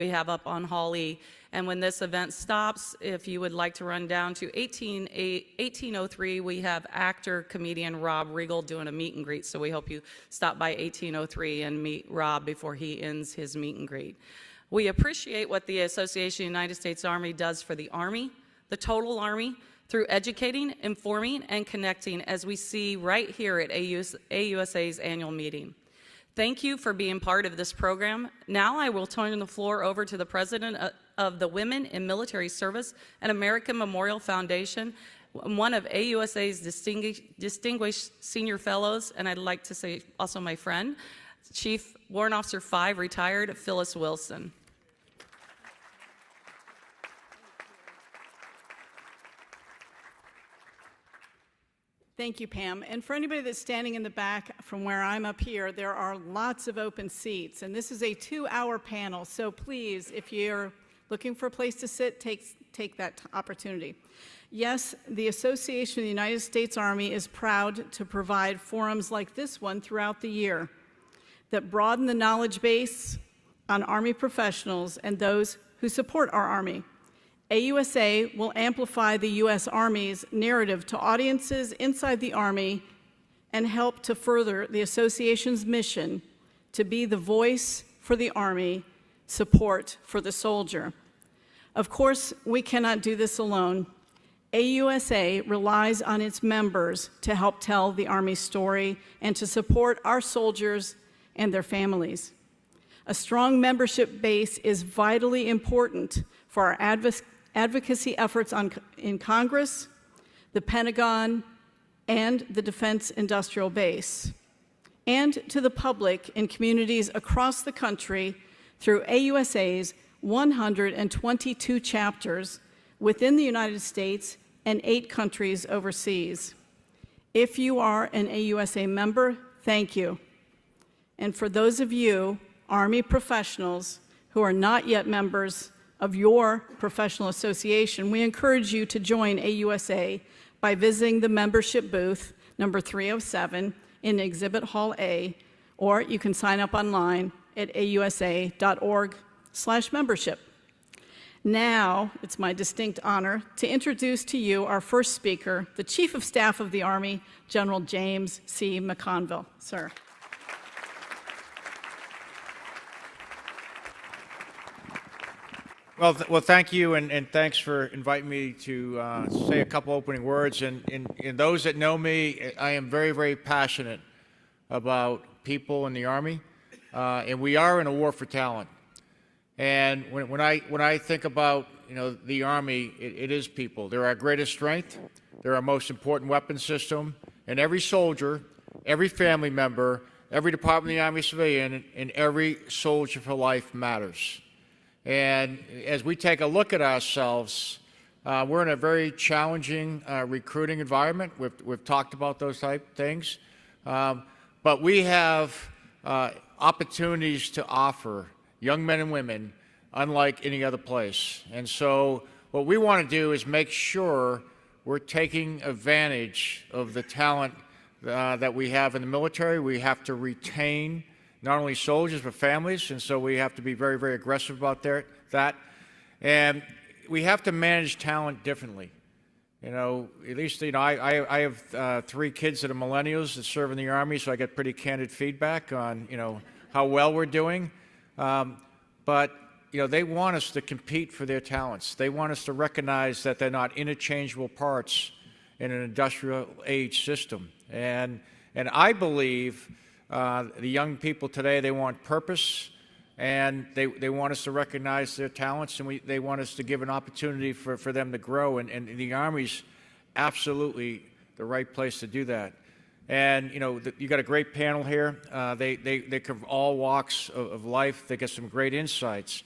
we have up on Hall E. And when this event stops, if you would like to run down to 1803, we have actor, comedian Rob Riggle doing a meet and greet. So we hope you stop by 1803 and meet Rob before he ends his meet and greet. We appreciate what the Association of the United States Army does for the Army, the total Army, through educating, informing, and connecting, as we see right here at AUSA's annual meeting. Thank you for being part of this program. Now I will turn the floor over to the President of the Women in Military Service and American Memorial Foundation, one of AUSA's distinguished senior fellows, and I'd like to say also my friend, Chief Warrant Officer 5, retired Phyllis Wilson. Thank you, Pam. And for anybody that's standing in the back from where I'm up here, there are lots of open seats. And this is a 2-hour panel, so please, if you're looking for a place to sit, take that opportunity. Yes, the Association of the United States Army is proud to provide forums like this one throughout the year that broaden the knowledge base on Army professionals and those who support our Army. AUSA will amplify the U.S. Army's narrative to audiences inside the Army and help to further the association's mission to be the voice for the Army, support for the soldier. Of course, we cannot do this alone. AUSA relies on its members to help tell the Army story and to support our soldiers and their families. A strong membership base is vitally important for our advocacy efforts in Congress, the Pentagon, and the Defense Industrial Base, and to the public in communities across the country through AUSA's 122 chapters within the United States and 8 countries overseas. If you are an AUSA member, thank you. And for those of you, Army professionals, who are not yet members of your professional association, we encourage you to join AUSA by visiting the membership booth, number 307, in Exhibit Hall A, or you can sign up online at ausa.org/membership. Now, it's my distinct honor to introduce to you our first speaker, the Chief of Staff of the Army, General James C. McConville. Sir. Well, thank you, and thanks for inviting me to say a couple opening words. And those that know me, I am very, very passionate about people in the Army, and we are in a war for talent. And when I think about the Army, it is people. They're our greatest strength. They're our most important weapon system. And every soldier, every family member, every Department of the Army civilian, and every soldier for life matters. And as we take a look at ourselves, we're in a very challenging recruiting environment. We've talked about those type things. But we have opportunities to offer young men and women unlike any other place. And so what we want to do is make sure we're taking advantage of the talent that we have in the military. We have to retain not only soldiers, but families, and so we have to be very, very aggressive about that. And we have to manage talent differently. At least, I have 3 kids that are millennials that serve in the Army, so I get pretty candid feedback on, how well we're doing. But, they want us to compete for their talents. They want us to recognize that they're not interchangeable parts in an industrial age system. And I believe the young people today, they want purpose, and they want us to recognize their talents, and they want us to give an opportunity for them to grow, and the Army's absolutely the right place to do that. And, you got a great panel here. They cover all walks of life. They get some great insights.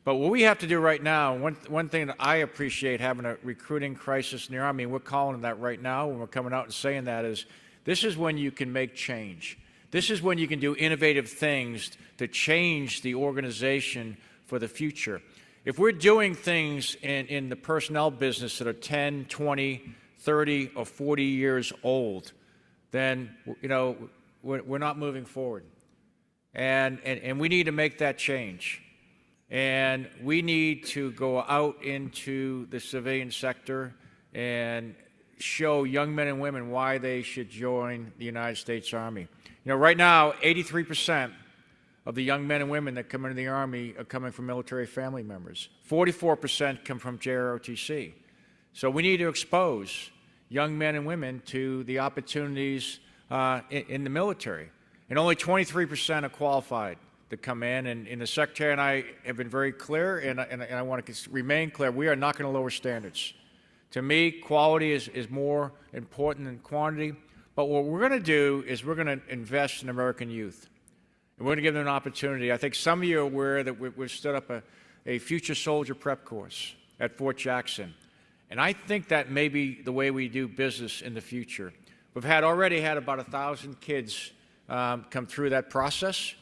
But what we have to do right now, one thing that I appreciate having a recruiting crisis in the Army, and we're calling that right now when we're coming out and saying that, is this is when you can make change. This is when you can do innovative things to change the organization for the future. If we're doing things in the personnel business that are 10, 20, 30, or 40 years old, then we're not moving forward. And we need to make that change. And we need to go out into the civilian sector and show young men and women why they should join the United States Army. You know, right now, 83% of the young men and women that come into the Army are coming from military family members. 44% come from JROTC. So we need to expose young men and women to the opportunities in the military. And only 23% are qualified to come in. And the Secretary and I have been very clear, and I want to remain clear, we are not going to lower standards. To me, quality is more important than quantity. But what we're going to do is we're going to invest in American youth. And we're going to give them an opportunity. I think some of you are aware that we've stood up a future soldier prep course at Fort Jackson. And I think that may be the way we do business in the future. We've already had about 1,000 kids come through that process.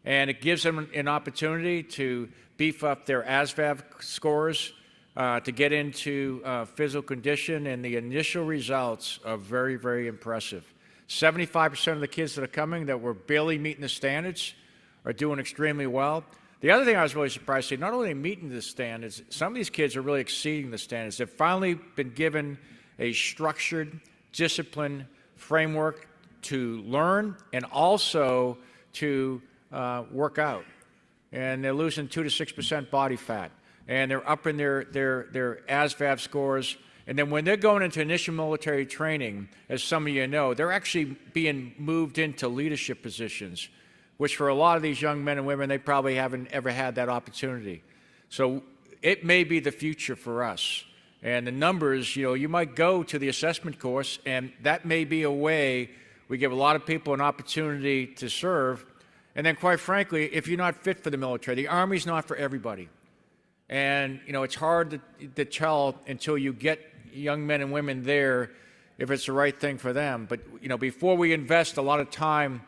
And it gives them an opportunity to beef up their ASVAB scores, to get into physical condition, and the initial results are very, very impressive. 75% of the kids that are coming that were barely meeting the standards are doing extremely well. The other thing I was really surprised to see, not only meeting the standards, some of these kids are really exceeding the standards. They've finally been given a structured, disciplined framework to learn and also to work out. And they're losing 2 to 6% body fat. And they're upping their ASVAB scores. And then when they're going into initial military training, as some of you know, they're actually being moved into leadership positions, which for a lot of these young men and women, they probably haven't ever had that opportunity. So it may be the future for us. And the numbers, you know, you might go to the assessment course, and that may be a way we give a lot of people an opportunity to serve. And then, quite frankly, if you're not fit for the military, the Army's not for everybody. And, you know, it's hard to tell until you get young men and women there if it's the right thing for them. But, you know, before we invest a lot of time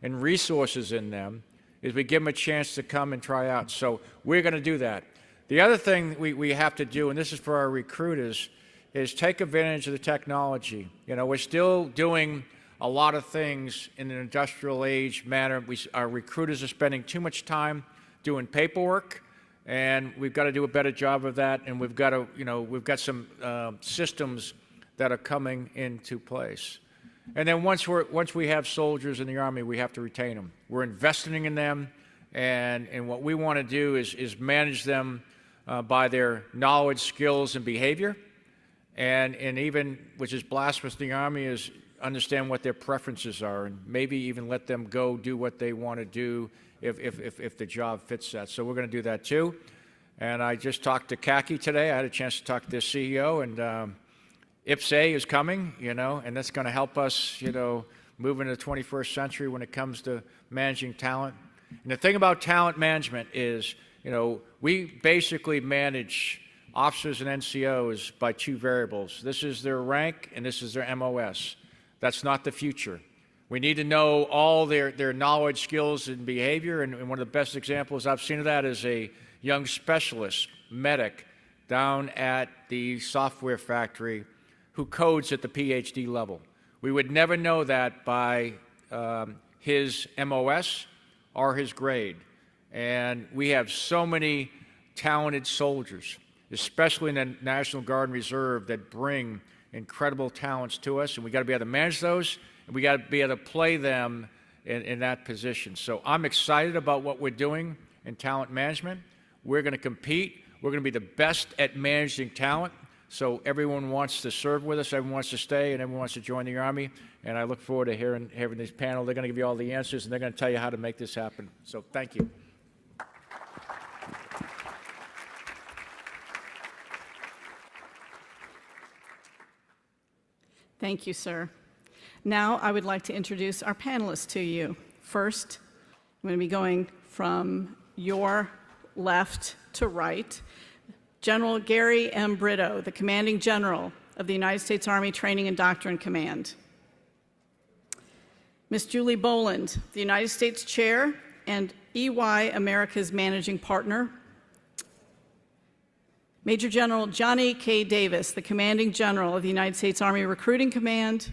and resources in them, is we give them a chance to come and try out. So we're going to do that. The other thing we have to do, and this is for our recruiters, is take advantage of the technology. You know, we're still doing a lot of things in an industrial age manner. Our recruiters are spending too much time doing paperwork, and we've got to do a better job of that. And we've got to, you know, we've got some systems that are coming into place. And then once we have soldiers in the Army, we have to retain them. We're investing in them, and what we want to do is manage them by their knowledge, skills, and behavior. And even, which is blasphemous in the Army, is understand what their preferences are, and maybe even let them go do what they want to do if the job fits that. So we're going to do that too. And I just talked to CACI today. I had a chance to talk to their CEO, and IPSA is coming, you know, and that's going to help us, you know, move into the 21st century when it comes to managing talent. And the thing about talent management is, you know, we basically manage officers and NCOs by two variables. This is their rank, and this is their MOS. That's not the future. We need to know all their knowledge, skills, and behavior, and one of the best examples I've seen of that is a young specialist medic down at the software factory who codes at the PhD level. We would never know that by his MOS or his grade. And we have so many talented soldiers, especially in the National Guard and Reserve, that bring incredible talents to us, and we got to be able to manage those, and we got to be able to play them in that position. So I'm excited about what we're doing in talent management. We're going to compete. We're going to be the best at managing talent. So everyone wants to serve with us, everyone wants to stay, and everyone wants to join the Army. And I look forward to hearing this panel. They're going to give you all the answers, and they're going to tell you how to make this happen. So thank you. Thank you, sir. Now I would like to introduce our panelists to you. First, I'm going to be going from your left to right. General Gary M. Brito, the Commanding General of the United States Army Training and Doctrine Command. Ms. Julie Boland, the United States Chair and EY America's Managing Partner. Major General Johnny K. Davis, the Commanding General of the United States Army Recruiting Command.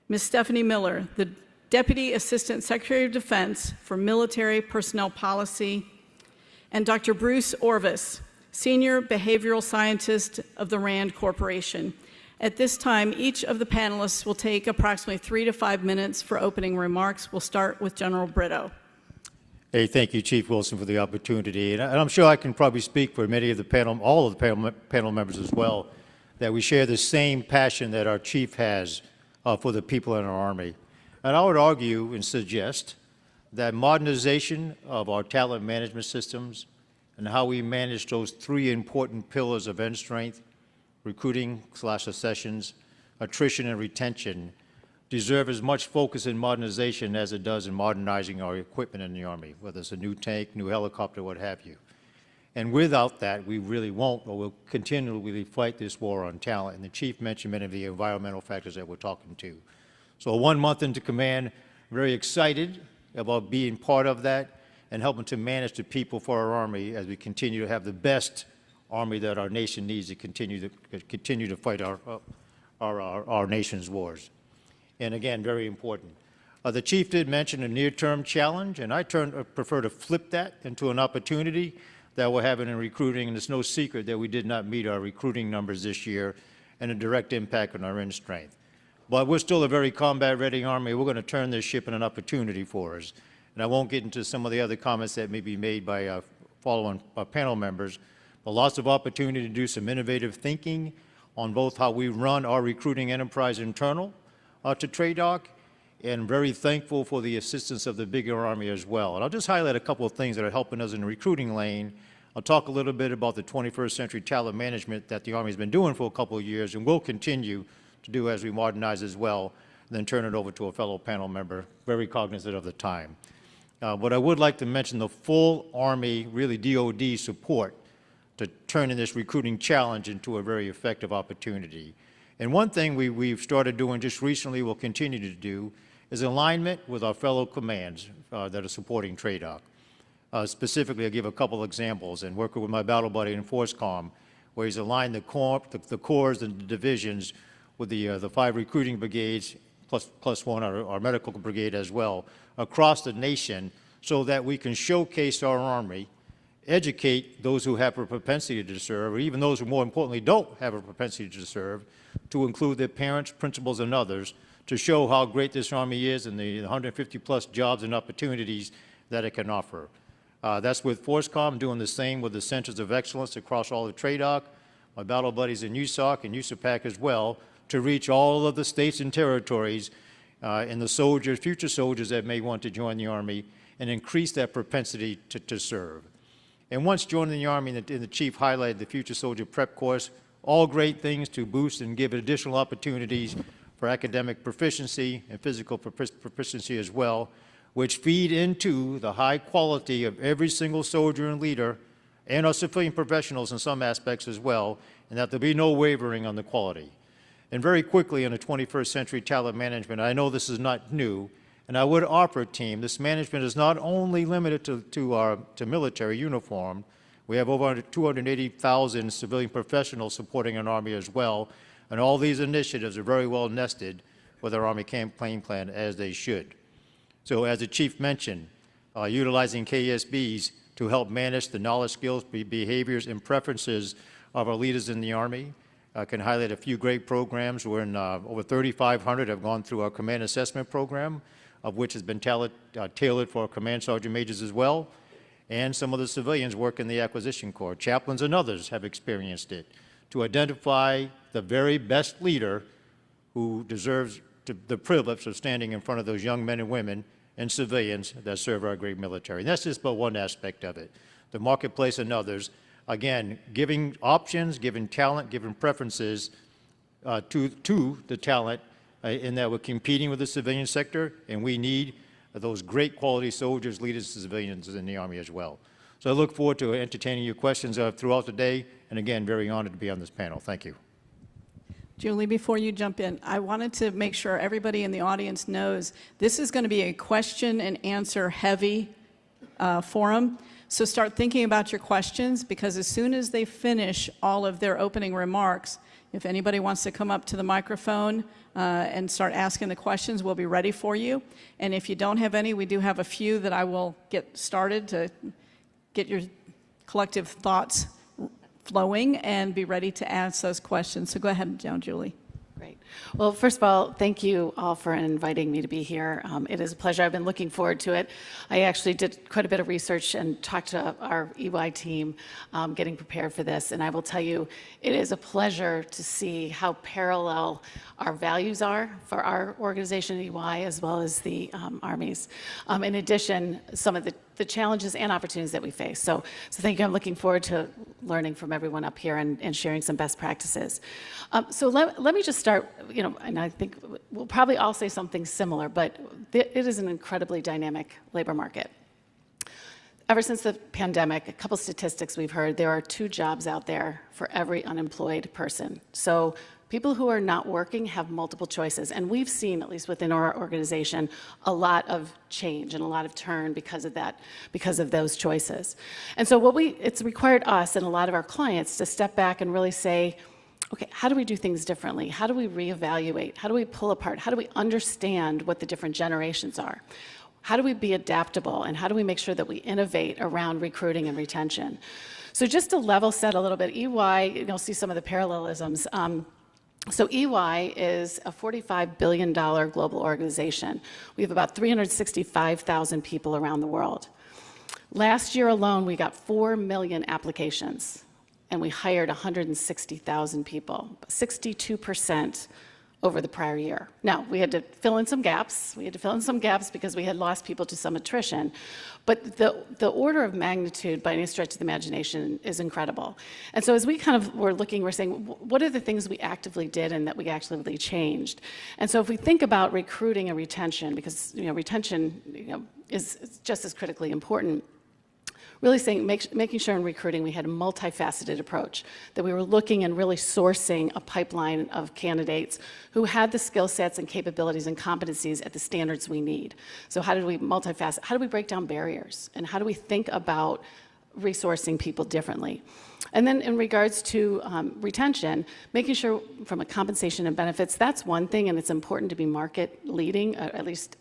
Ms. Stephanie Miller, the Deputy Assistant Secretary of Defense for Military Personnel Policy. and Dr. Bruce Orvis, Senior Behavioral Scientist of the RAND Corporation. At this time, each of the panelists will take approximately 3 to 5 minutes for opening remarks. We'll start with General Brito. Hey, thank you, Chief Wilson, for the opportunity. And I'm sure I can probably speak for many of the panel, all of the panel members as well, that we share the same passion that our Chief has for the people in our Army. And I would argue and suggest that modernization of our talent management systems and how we manage those 3 important pillars of end strength, recruiting/accessions, attrition, and retention, deserve as much focus in modernization as it does in modernizing our equipment in the Army, whether it's a new tank, new helicopter, what have you. And without that, we really won't, or we'll continually fight this war on talent. And the Chief mentioned many of the environmental factors that we're talking to. So 1 month into command, very excited about being part of that and helping to manage the people for our Army as we continue to have the best Army that our nation needs to continue to fight our nation's wars. And again, very important. The Chief did mention a near-term challenge, and I prefer to flip that into an opportunity that we're having in recruiting, and it's no secret that we did not meet our recruiting numbers this year and a direct impact on our end strength. But we're still a very combat-ready Army. We're going to turn this ship in an opportunity for us. And I won't get into some of the other comments that may be made by following panel members, but lots of opportunity to do some innovative thinking on both how we run our recruiting enterprise internal to TRADOC, and very thankful for the assistance of the bigger Army as well. And I'll just highlight a couple of things that are helping us in the recruiting lane. I'll talk a little bit about the 21st century talent management that the Army has been doing for a couple of years and will continue to do as we modernize as well, and then turn it over to a fellow panel member, very cognizant of the time. But I would like to mention the full Army, really DOD support to turning this recruiting challenge into a very effective opportunity. And one thing we've started doing just recently, we'll continue to do, is alignment with our fellow commands that are supporting TRADOC. Specifically, I'll give a couple examples, and working with my battle buddy in FORSCOM, where he's aligned the corps and the divisions with the 5 recruiting brigades, plus 1, our medical brigade as well, across the nation, so that we can showcase our Army, educate those who have a propensity to serve, or even those who, more importantly, don't have a propensity to serve, to include their parents, principals, and others, to show how great this Army is and the 150-plus jobs and opportunities that it can offer. That's with FORSCOM, doing the same with the Centers of Excellence across all of TRADOC, my battle buddies in USOC and USAPAC as well, to reach all of the states and territories and the soldiers, future soldiers that may want to join the Army, and increase that propensity to serve. And once joining the Army, and the Chief highlighted the Future Soldier Prep Course, all great things to boost and give additional opportunities for academic proficiency and physical proficiency as well, which feed into the high quality of every single soldier and leader and our civilian professionals in some aspects as well, and that there'll be no wavering on the quality. And very quickly in the 21st century talent management, I know this is not new, and I would offer, team, this management is not only limited to military uniform. We have over 280,000 civilian professionals supporting an Army as well, and all these initiatives are very well nested with our Army campaign plan, as they should. So as the Chief mentioned, utilizing KSBs to help manage the knowledge, skills, behaviors, and preferences of our leaders in the Army. I can highlight a few great programs. We're in over 3,500 have gone through our command assessment program, of which has been tailored for our command sergeant majors as well. And some of the civilians work in the acquisition corps. Chaplains and others have experienced it, to identify the very best leader who deserves the privilege of standing in front of those young men and women and civilians that serve our great military. And that's just but one aspect of it. The marketplace and others, again, giving options, giving talent, giving preferences to the talent in that we're competing with the civilian sector, and we need those great quality soldiers, leaders, and civilians in the Army as well. So I look forward to entertaining your questions throughout the day, and again, very honored to be on this panel. Thank you. Julie, before you jump in, I wanted to make sure everybody in the audience knows this is going to be a question and answer heavy forum. So start thinking about your questions, because as soon as they finish all of their opening remarks, if anybody wants to come up to the microphone and start asking the questions, we'll be ready for you. And if you don't have any, we do have a few that I will get started to get your collective thoughts flowing and be ready to ask those questions. So go ahead now, Julie. Great. Well, first of all, thank you all for inviting me to be here. It is a pleasure. I've been looking forward to it. I actually did quite a bit of research and talked to our EY team getting prepared for this. And I will tell you, it is a pleasure to see how parallel our values are for our organization at EY as well as the Army's. In addition, some of the challenges and opportunities that we face. So thank you. I'm looking forward to learning from everyone up here and sharing some best practices. So let me just start, and I think we'll probably all say something similar, but it is an incredibly dynamic labor market. Ever since the pandemic, a couple statistics we've heard, there are 2 jobs out there for every unemployed person. So people who are not working have multiple choices, and we've seen, at least within our organization, a lot of change and a lot of turn because of that, because of those choices. And so it's required us and a lot of our clients to step back and really say, okay, how do we do things differently? How do we reevaluate? How do we pull apart? How do we understand what the different generations are? How do we be adaptable? And how do we make sure that we innovate around recruiting and retention? So just to level set a little bit, EY, you'll see some of the parallelisms. So EY is a $45 billion global organization. We have about 365,000 people around the world. Last year alone, we got 4 million applications, and we hired 160,000 people, 62% over the prior year. Now, we had to fill in some gaps. We had to fill in some gaps because we had lost people to some attrition. But the order of magnitude, by any stretch of the imagination, is incredible. And so as we kind of were looking, we're saying, what are the things we actively did and that we actually changed? And so if we think about recruiting and retention, because retention is just as critically important, really saying, making sure in recruiting we had a multifaceted approach, that we were looking and really sourcing a pipeline of candidates who had the skill sets and capabilities and competencies at the standards we need. So how do we multifaceted? How do we break down barriers? And how do we think about resourcing people differently? And then in regards to retention, making sure from a compensation and benefits, that's one thing, and it's important to be market leading, at least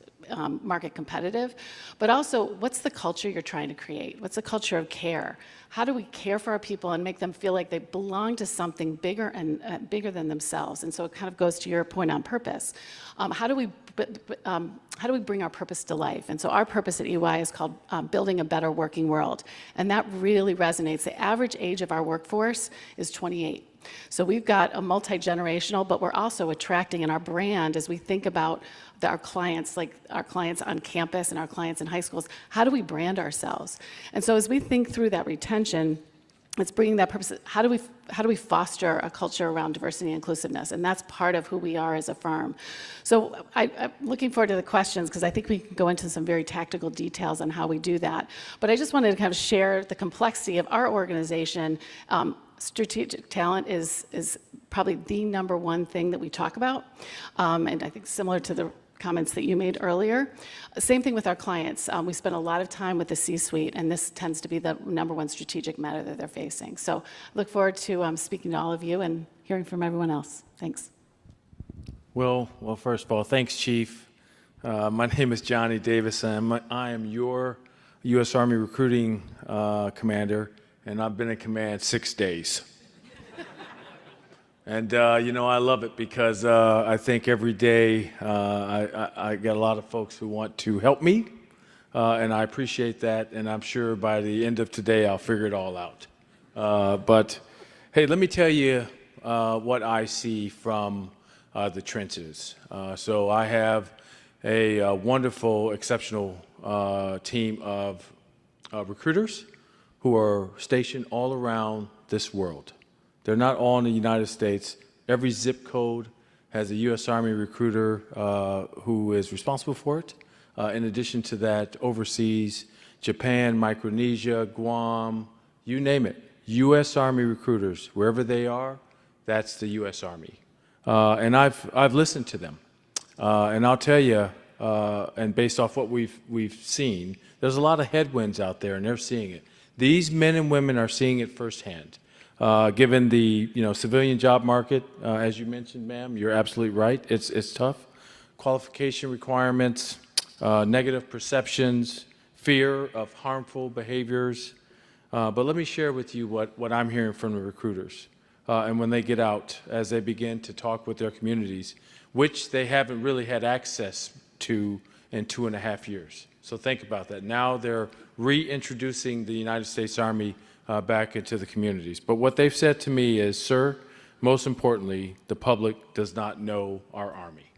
market competitive, but also what's the culture you're trying to create? What's the culture of care? How do we care for our people and make them feel like they belong to something bigger and bigger than themselves? And so it kind of goes to your point on purpose. How do we bring our purpose to life? And so our purpose at EY is called building a better working world. And that really resonates. The average age of our workforce is 28. So we've got a multi-generational, but we're also attracting in our brand as we think about our clients, like our clients on campus and our clients in high schools, how do we brand ourselves? And so as we think through that retention, it's bringing that purpose. How do we foster a culture around diversity and inclusiveness? And that's part of who we are as a firm. So I'm looking forward to the questions because I think we can go into some very tactical details on how we do that. But I just wanted to kind of share the complexity of our organization. Strategic talent is probably the #1 thing that we talk about. And I think similar to the comments that you made earlier. Same thing with our clients. We spend a lot of time with the C-suite, and this tends to be the #1 strategic matter that they're facing. So I look forward to speaking to all of you and hearing from everyone else. Thanks. Well, first of all, thanks, Chief. My name is Johnny Davis, and I am your U.S. Army recruiting commander, and I've been in command 6 days. And, I love it because I think every day I get a lot of folks who want to help me, and I appreciate that, and I'm sure by the end of today I'll figure it all out. But, hey, let me tell you what I see from the trenches. So I have a wonderful, exceptional team of recruiters who are stationed all around this world. They're not all in the United States. Every zip code has a U.S. Army recruiter who is responsible for it. In addition to that, overseas, Japan, Micronesia, Guam, you name it, U.S. Army recruiters, wherever they are, that's the U.S. Army. And I've listened to them. And I'll tell you, and based off what we've seen, there's a lot of headwinds out there, and they're seeing it. These men and women are seeing it firsthand. Given the civilian job market, as you mentioned, ma'am, you're absolutely right. It's tough. Qualification requirements, negative perceptions, fear of harmful behaviors, But let me share with you what I'm hearing from the recruiters. And when they get out, as they begin to talk with their communities, which they haven't really had access to in 2.5 years. So think about that. Now they're reintroducing the United States Army back into the communities. But what they've said to me is, sir, most importantly, the public does not know our Army.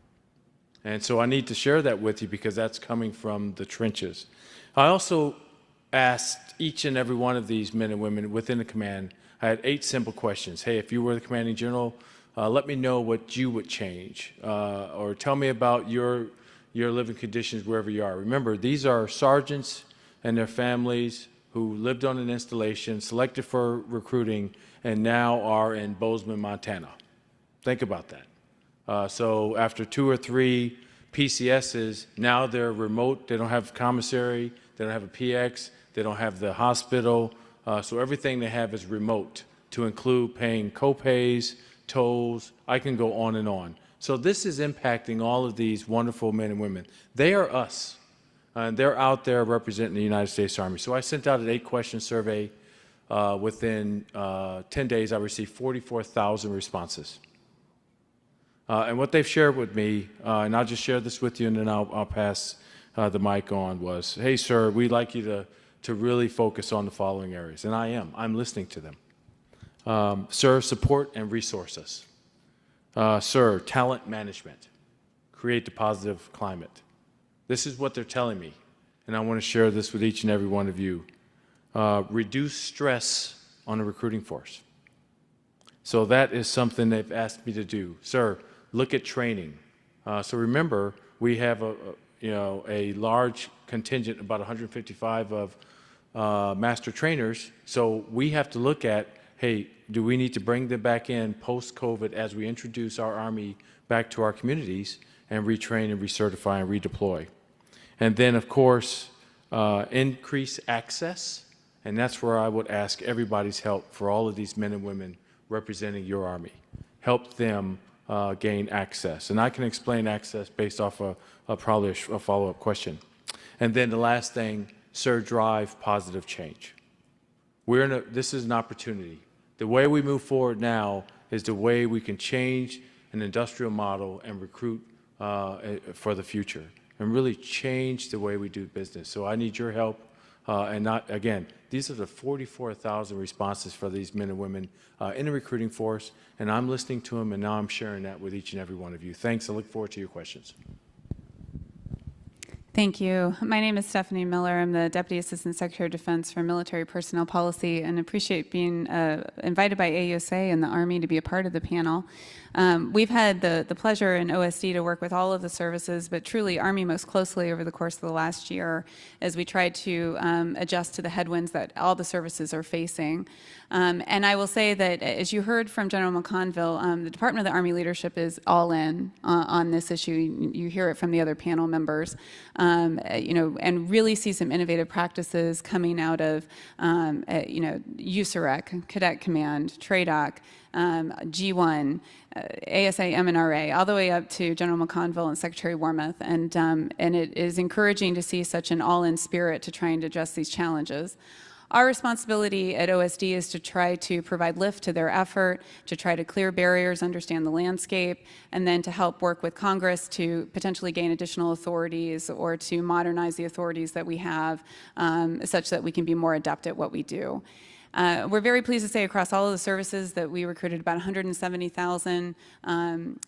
And so I need to share that with you because that's coming from the trenches. I also asked each and every one of these men and women within the command, I had 8 simple questions. Hey, if you were the commanding general, let me know what you would change, or tell me about your living conditions wherever you are. Remember, these are sergeants and their families who lived on an installation, selected for recruiting, and now are in Bozeman, Montana. Think about that. So after 2 or 3 PCSs, now they're remote. They don't have commissary. They don't have a PX. They don't have the hospital. So everything they have is remote, to include paying co-pays, tolls. I can go on and on. So this is impacting all of these wonderful men and women. They are us. And they're out there representing the United States Army. So I sent out an 8-question survey. Within 10 days, I received 44,000 responses. And what they've shared with me, and I'll just share this with you and then I'll pass the mic on, was, hey, sir, we'd like you to really focus on the following areas. And I am. I'm listening to them. Sir, support and resources. Sir, talent management. Create the positive climate. This is what they're telling me, and I want to share this with each and every one of you. Reduce stress on the recruiting force. So that is something they've asked me to do. Sir, look at training. So remember, we have a large contingent, about 155 of master trainers. So we have to look at, hey, do we need to bring them back in post-COVID as we introduce our Army back to our communities and retrain and recertify and redeploy? And then, of course, increase access. And that's where I would ask everybody's help for all of these men and women representing your Army. Help them gain access. And I can explain access based off probably a follow-up question. And then the last thing, sir, drive positive change. This is an opportunity. The way we move forward now is the way we can change an industrial model and recruit for the future and really change the way we do business. So I need your help. Again, these are the 44,000 responses for these men and women in the recruiting force, and I'm listening to them, and now I'm sharing that with each and every one of you. Thanks. I look forward to your questions. Thank you. My name is Stephanie Miller. I'm the Deputy Assistant Secretary of Defense for Military Personnel Policy, and appreciate being invited by AUSA and the Army to be a part of the panel. We've had the pleasure in OSD to work with all of the services, but truly Army most closely over the course of the last year as we tried to adjust to the headwinds that all the services are facing. And I will say that, as you heard from General McConville, the Department of the Army leadership is all in on this issue. You hear it from the other panel members, and really see some innovative practices coming out of, USAREC, Cadet Command, TRADOC, G1, ASA, MNRA, all the way up to General McConville and Secretary Wormuth, and it is encouraging to see such an all-in spirit to try and address these challenges. Our responsibility at OSD is to try to provide lift to their effort, to try to clear barriers, understand the landscape, and then to help work with Congress to potentially gain additional authorities or to modernize the authorities that we have such that we can be more adept at what we do. We're very pleased to say across all of the services that we recruited about 170,000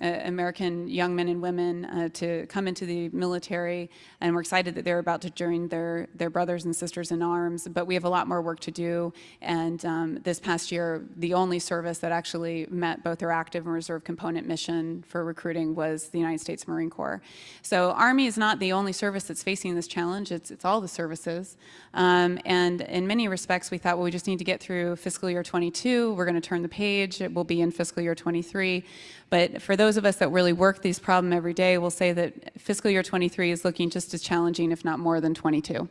American young men and women to come into the military, and we're excited that they're about to join their brothers and sisters in arms, but we have a lot more work to do, and this past year, the only service that actually met both their active and reserve component mission for recruiting was the United States Marine Corps. So Army is not the only service that's facing this challenge, it's all the services, and in many respects, we thought, well, we just need to get through fiscal year 22. We're going to turn the page. It will be in fiscal year 23. But for those of us that really work these problems every day, we'll say that fiscal year 23 is looking just as challenging, if not more than 22.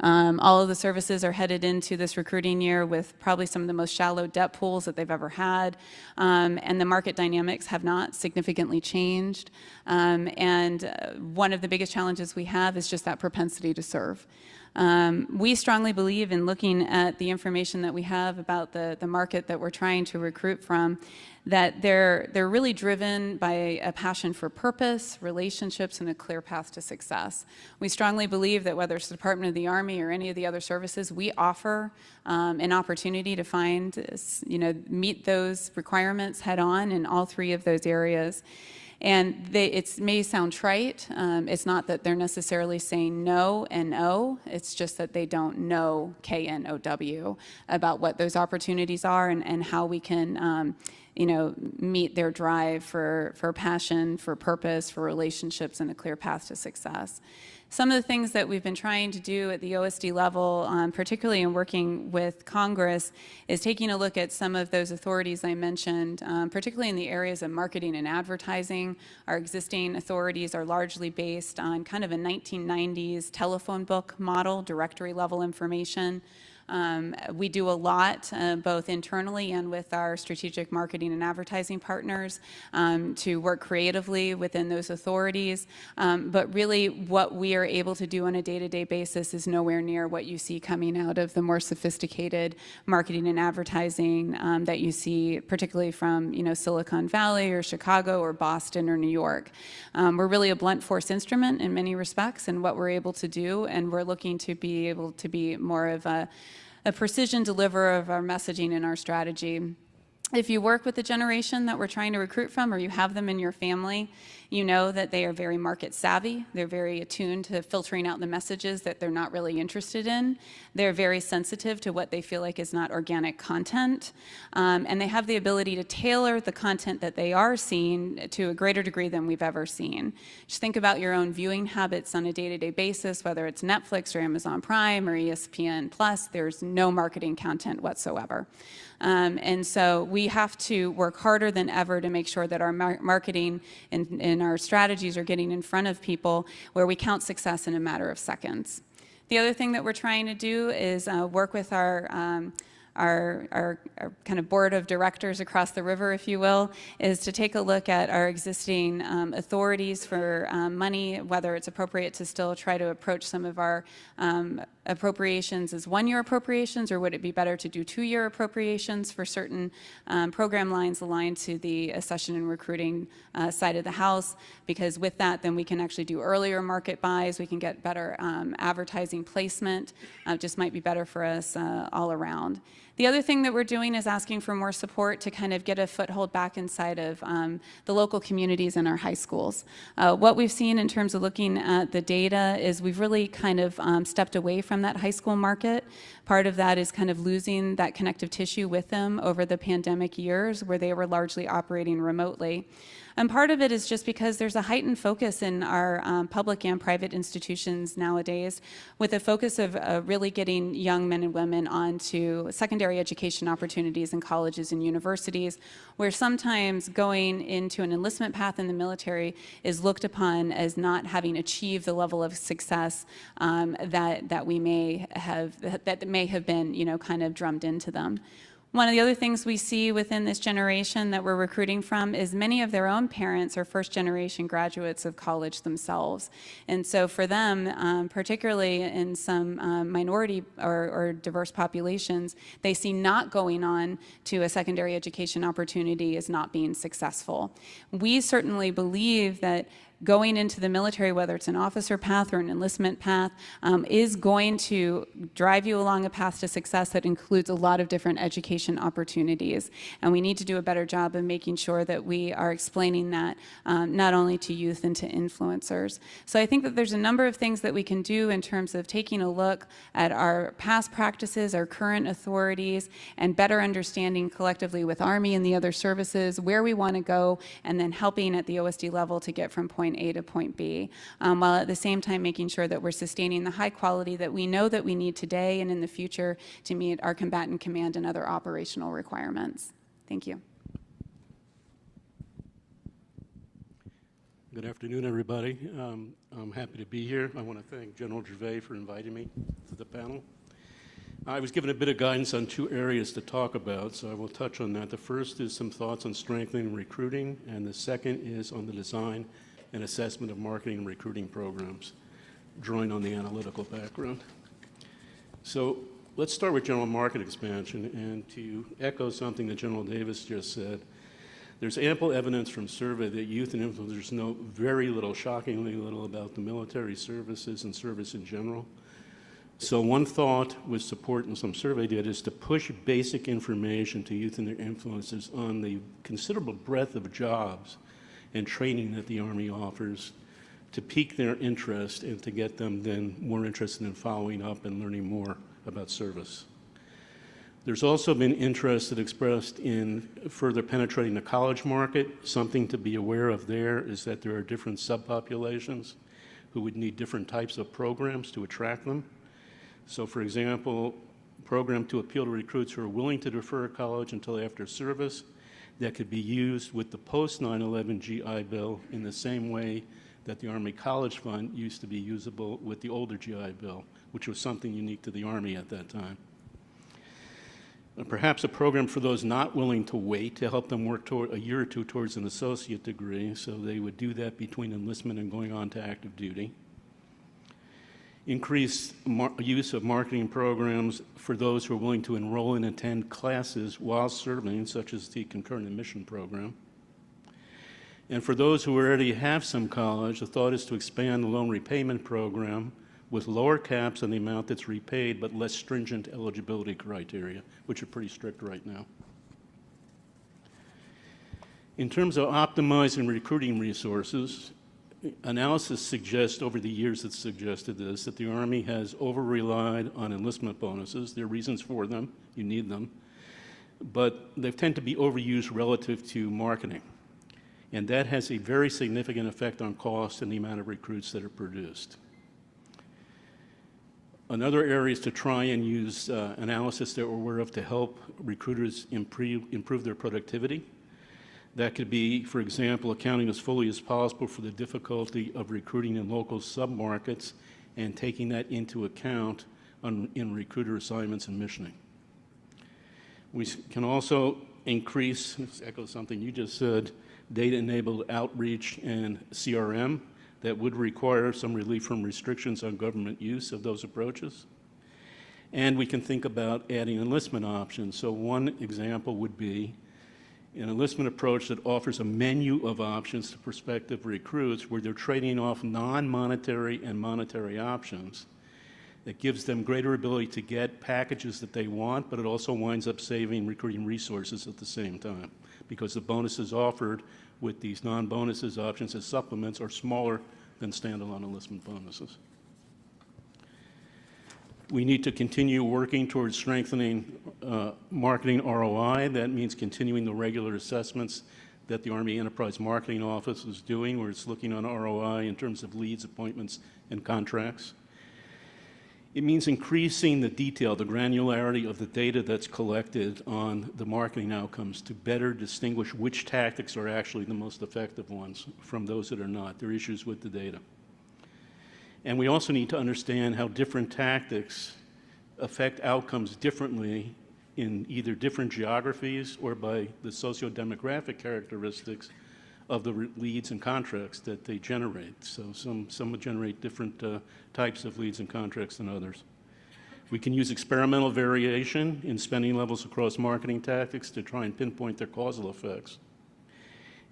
All of the services are headed into this recruiting year with probably some of the most shallow debt pools that they've ever had, and the market dynamics have not significantly changed. And one of the biggest challenges we have is just that propensity to serve. We strongly believe in looking at the information that we have about the market that we're trying to recruit from, that they're really driven by a passion for purpose, relationships, and a clear path to success. We strongly believe that whether it's the Department of the Army or any of the other services, we offer an opportunity to find, meet those requirements head on in all three of those areas. And it may sound trite. It's not that they're necessarily saying no and O. It's just that they don't know KNOW about what those opportunities are and how we can meet their drive for passion, for purpose, for relationships, and a clear path to success. Some of the things that we've been trying to do at the OSD level, particularly in working with Congress, is taking a look at some of those authorities I mentioned, particularly in the areas of marketing and advertising. Our existing authorities are largely based on kind of a 1990s telephone book model, directory level information. We do a lot, both internally and with our strategic marketing and advertising partners, to work creatively within those authorities. But really, what we are able to do on a day-to-day basis is nowhere near what you see coming out of the more sophisticated marketing and advertising that you see, particularly from Silicon Valley or Chicago or Boston or New York. We're really a blunt force instrument in many respects in what we're able to do, and we're looking to be able to be more of a precision deliverer of our messaging and our strategy. If you work with the generation that we're trying to recruit from, or you have them in your family, you know that they are very market savvy. They're very attuned to filtering out the messages that they're not really interested in. They're very sensitive to what they feel like is not organic content. And they have the ability to tailor the content that they are seeing to a greater degree than we've ever seen. Just think about your own viewing habits on a day-to-day basis, whether it's Netflix or Amazon Prime or ESPN Plus, there's no marketing content whatsoever. And so we have to work harder than ever to make sure that our marketing and our strategies are getting in front of people where we count success in a matter of seconds. The other thing that we're trying to do is work with our kind of board of directors across the river, if you will, is to take a look at our existing authorities for money, whether it's appropriate to still try to approach some of our appropriations as one-year appropriations, or would it be better to do two-year appropriations for certain program lines aligned to the accession and recruiting side of the house? Because with that, then we can actually do earlier market buys, we can get better advertising placement, just might be better for us all around. The other thing that we're doing is asking for more support to kind of get a foothold back inside of the local communities and our high schools. What we've seen in terms of looking at the data is we've really kind of stepped away from that high school market. Part of that is kind of losing that connective tissue with them over the pandemic years where they were largely operating remotely. And part of it is just because there's a heightened focus in our public and private institutions nowadays with a focus of really getting young men and women onto secondary education opportunities in colleges and universities, where sometimes going into an enlistment path in the military is looked upon as not having achieved the level of success that we may have, that may have been, kind of drummed into them. One of the other things we see within this generation that we're recruiting from is many of their own parents are first-generation graduates of college themselves. And so for them, particularly in some minority or diverse populations, they see not going on to a secondary education opportunity as not being successful. We certainly believe that going into the military, whether it's an officer path or an enlistment path, is going to drive you along a path to success that includes a lot of different education opportunities. And we need to do a better job of making sure that we are explaining that not only to youth and to influencers. So I think that there's a number of things that we can do in terms of taking a look at our past practices, our current authorities, and better understanding collectively with Army and the other services where we want to go, and then helping at the OSD level to get from point A to point B, while at the same time making sure that we're sustaining the high quality that we know that we need today and in the future to meet our combatant command and other operational requirements. Thank you. Good afternoon, everybody. I'm happy to be here. I want to thank General Gervais for inviting me to the panel. I was given a bit of guidance on two areas to talk about, so I will touch on that. The first is some thoughts on strengthening recruiting, and the second is on the design and assessment of marketing and recruiting programs, drawing on the analytical background. So let's start with general market expansion, and to echo something that General Davis just said, there's ample evidence from survey that youth and influencers know very little, shockingly little, about the military services and service in general. So one thought with support in some survey data is to push basic information to youth and their influencers on the considerable breadth of jobs and training that the Army offers to pique their interest and to get them then more interested in following up and learning more about service. There's also been interest that expressed in further penetrating the college market. Something to be aware of there is that there are different subpopulations who would need different types of programs to attract them. So for example, a program to appeal to recruits who are willing to defer college until after service that could be used with the post-9/11 GI Bill in the same way that the Army College Fund used to be usable with the older GI Bill, which was something unique to the Army at that time. Perhaps a program for those not willing to wait to help them work toward a year or two towards an associate degree, so they would do that between enlistment and going on to active duty. Increased use of marketing programs for those who are willing to enroll and attend classes while serving, such as the concurrent admission program. And for those who already have some college, the thought is to expand the loan repayment program with lower caps on the amount that's repaid, but less stringent eligibility criteria, which are pretty strict right now. In terms of optimizing recruiting resources, analysis suggests, over the years it's suggested this, that the Army has over-relied on enlistment bonuses. There are reasons for them, you need them, but they tend to be overused relative to marketing. And that has a very significant effect on cost and the amount of recruits that are produced. Another area is to try and use analysis that we're aware of to help recruiters improve their productivity. That could be, for example, accounting as fully as possible for the difficulty of recruiting in local submarkets and taking that into account in recruiter assignments and missioning. We can also increase, echo something you just said, data-enabled outreach and CRM. That would require some relief from restrictions on government use of those approaches. And we can think about adding enlistment options. So one example would be an enlistment approach that offers a menu of options to prospective recruits where they're trading off non-monetary and monetary options. That gives them greater ability to get packages that they want, but it also winds up saving recruiting resources at the same time because the bonuses offered with these non-bonuses options as supplements are smaller than standalone enlistment bonuses. We need to continue working towards strengthening marketing ROI. That means continuing the regular assessments that the Army Enterprise Marketing Office is doing, where it's looking on ROI in terms of leads, appointments, and contracts. It means increasing the detail, the granularity of the data that's collected on the marketing outcomes to better distinguish which tactics are actually the most effective ones from those that are not. There are issues with the data. And we also need to understand how different tactics affect outcomes differently in either different geographies or by the socio-demographic characteristics of the leads and contracts that they generate. So some would generate different types of leads and contracts than others. We can use experimental variation in spending levels across marketing tactics to try and pinpoint their causal effects.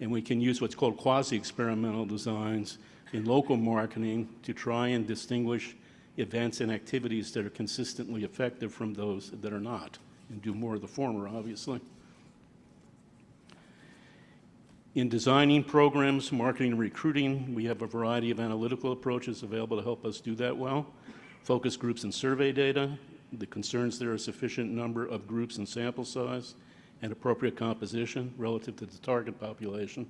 And we can use what's called quasi-experimental designs in local marketing to try and distinguish events and activities that are consistently effective from those that are not, and do more of the former, obviously. In designing programs, marketing, and recruiting, we have a variety of analytical approaches available to help us do that well. Focus groups and survey data. The concerns there are sufficient number of groups and sample size and appropriate composition relative to the target population.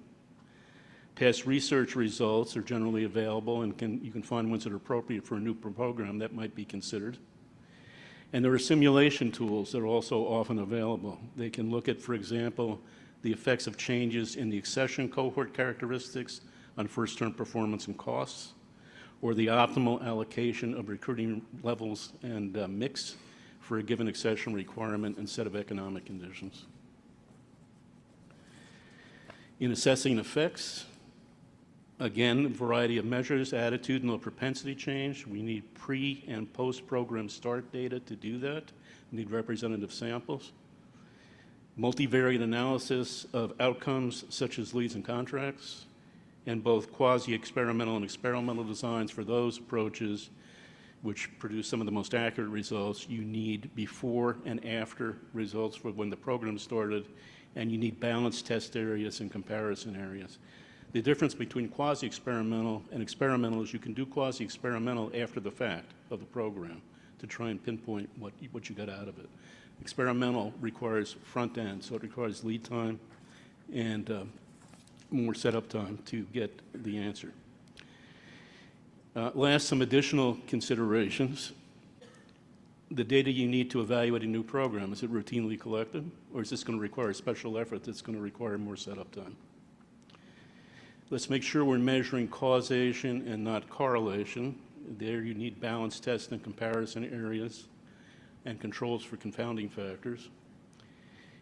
Past research results are generally available, and you can find ones that are appropriate for a new program that might be considered. And there are simulation tools that are also often available. They can look at, for example, the effects of changes in the accession cohort characteristics on first-term performance and costs, or the optimal allocation of recruiting levels and mix for a given accession requirement and set of economic conditions. In assessing effects, Again, a variety of measures, attitudinal propensity change. We need pre- and post-program start data to do that. We need representative samples. Multivariate analysis of outcomes such as leads and contracts, and both quasi-experimental and experimental designs for those approaches which produce some of the most accurate results. You need before and after results for when the program started, and you need balanced test areas and comparison areas. The difference between quasi-experimental and experimental is you can do quasi-experimental after the fact of the program to try and pinpoint what you got out of it. Experimental requires front end, so it requires lead time and more setup time to get the answer. Last, some additional considerations. The data you need to evaluate a new program, is it routinely collected, or is this going to require special effort that's going to require more setup time? Let's make sure we're measuring causation and not correlation. There you need balanced test and comparison areas and controls for confounding factors.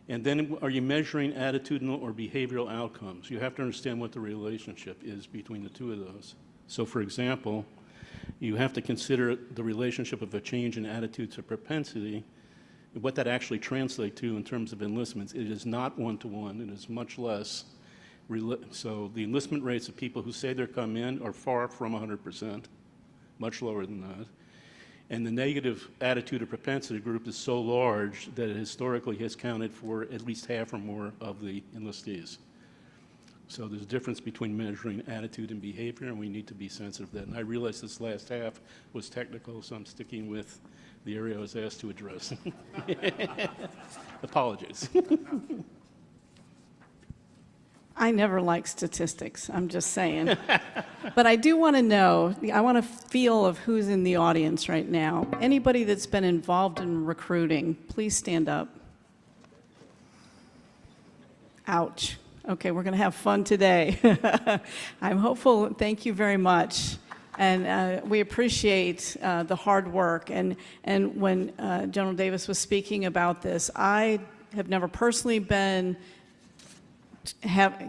And then are you measuring attitudinal or behavioral outcomes? You have to understand what the relationship is between the two of those. So for example, you have to consider the relationship of a change in attitudes or propensity, what that actually translates to in terms of enlistments. It is not one-to-one, it is much less. So the enlistment rates of people who say they're come in are far from 100%, much lower than that. And the negative attitude or propensity group is so large that it historically has counted for at least half or more of the enlistees. So there's a difference between measuring attitude and behavior, and we need to be sensitive to that. And I realize this last half was technical, so I'm sticking with the area I was asked to address. Apologies. I never like statistics, I'm just saying. But I do want to know, I want a feel of who's in the audience right now. Anybody that's been involved in recruiting, please stand up. Ouch. Okay, we're going to have fun today. I'm hopeful. Thank you very much. And we appreciate the hard work. And when General Davis was speaking about this, I have never personally been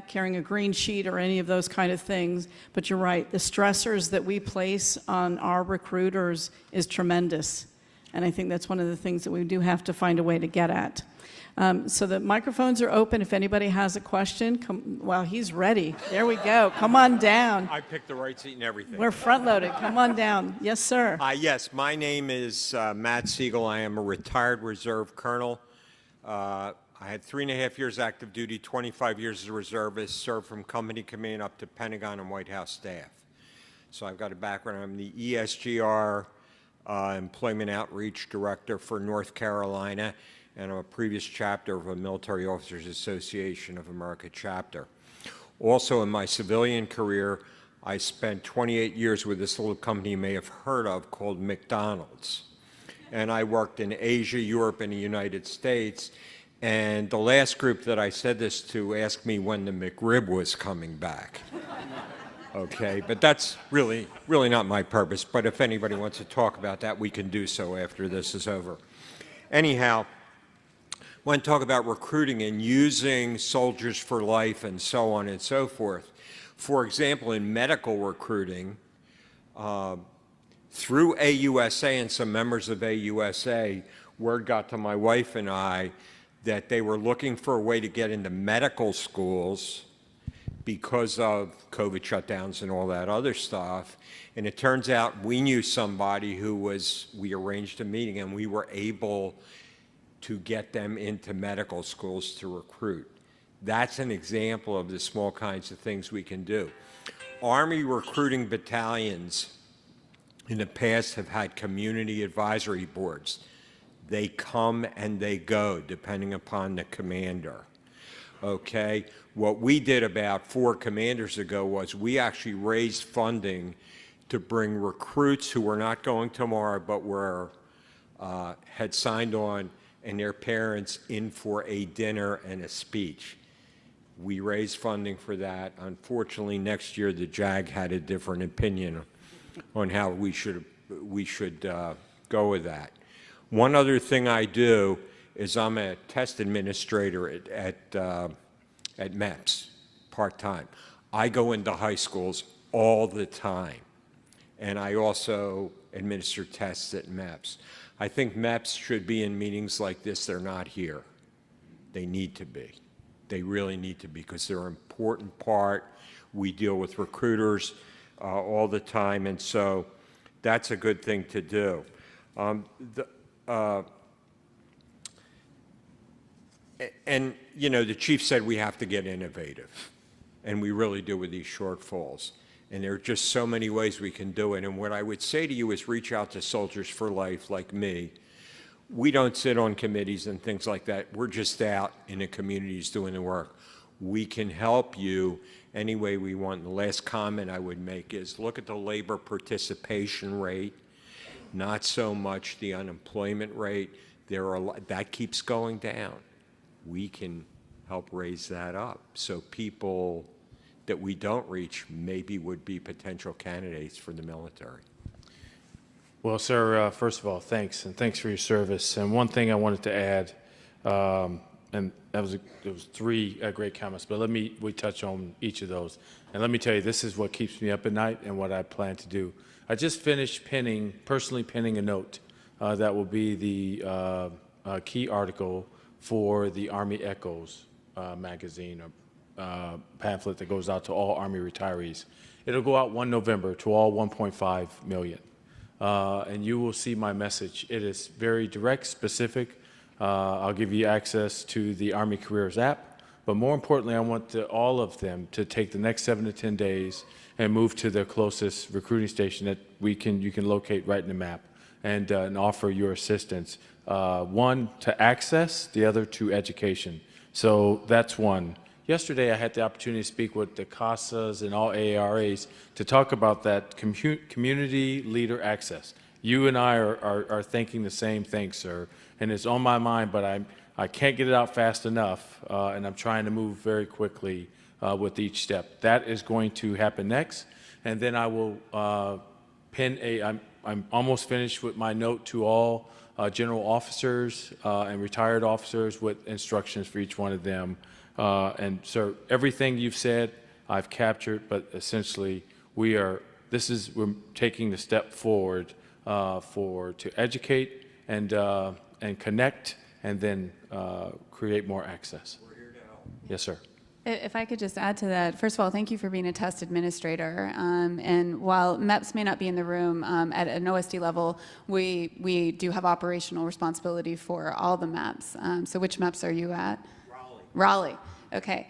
carrying a green sheet or any of those kind of things, but you're right, the stressors that we place on our recruiters is tremendous, and I think that's one of the things that we do have to find a way to get at. So the microphones are open. If anybody has a question, well, he's ready. There we go. Come on down. I picked the right seat and everything. We're front-loaded. Come on down. Yes, sir. Yes, my name is Matt Siegel. I am a retired reserve colonel. I had 3.5 years active duty, 25 years as a reservist, served from company command up to Pentagon and White House staff. So I've got a background. I'm the ESGR Employment Outreach Director for North Carolina, and I'm a previous chapter of a Military Officers Association of America chapter. Also in my civilian career, I spent 28 years with this little company you may have heard of called McDonald's. And I worked in Asia, Europe, and the United States. And the last group that I said this to asked me when the McRib was coming back. Okay, but that's really not my purpose. But if anybody wants to talk about that, we can do so after this is over. Anyhow, I want to talk about recruiting and using soldiers for life and so on and so forth. For example, in medical recruiting, through AUSA and some members of AUSA, word got to my wife and I that they were looking for a way to get into medical schools because of COVID shutdowns and all that other stuff. And it turns out we knew somebody we arranged a meeting and we were able to get them into medical schools to recruit. That's an example of the small kinds of things we can do. Army recruiting battalions in the past have had community advisory boards. They come and they go, depending upon the commander. Okay? What we did about 4 commanders ago was we actually raised funding to bring recruits who were not going tomorrow but had signed on and their parents in for a dinner and a speech. We raised funding for that. Unfortunately, next year the JAG had a different opinion on how we should go with that. One other thing I do is I'm a test administrator at MEPS, part-time. I go into high schools all the time. And I also administer tests at MEPS. I think MEPS should be in meetings like this. They're not here. They need to be. They really need to be, because they're an important part. We deal with recruiters all the time, and so that's a good thing to do. And, you know, the chief said we have to get innovative, and we really do with these shortfalls. And there are just so many ways we can do it. And what I would say to you is reach out to Soldiers for Life like me. We don't sit on committees and things like that. We're just out in the communities doing the work. We can help you any way we want. And the last comment I would make is look at the labor participation rate, not so much the unemployment rate. That keeps going down. We can help raise that up so people that we don't reach maybe would be potential candidates for the military. Well, sir, first of all, thanks, and thanks for your service. And one thing I wanted to add, and there was three great comments, but we touch on each of those. And let me tell you, this is what keeps me up at night and what I plan to do. I just finished personally penning a note that will be the key article for the Army Echoes magazine or pamphlet that goes out to all Army retirees. It'll go out 1 November to all 1.5 million. And you will see my message. It is very direct, specific. I'll give you access to the Army Careers app, but more importantly, I want all of them to take the next 7 to 10 days and move to their closest recruiting station that you can locate right in the map and offer your assistance. One, to access, the other to education. So that's one. Yesterday, I had the opportunity to speak with the CASAs and all AARAs to talk about that community leader access. You and I are thinking the same thing, sir, and it's on my mind, but I can't get it out fast enough, and I'm trying to move very quickly with each step. That is going to happen next, and then I will I'm almost finished with my note to all general officers and retired officers with instructions for each one of them. And sir, everything you've said, I've captured, but essentially we're taking the step forward to educate and connect and then create more access. We're here to help. Yes, sir. If I could just add to that, first of all, thank you for being a test administrator. And while MEPS may not be in the room at an OSD level, we do have operational responsibility for all the MEPS. So which MEPS are you at? Raleigh. Okay.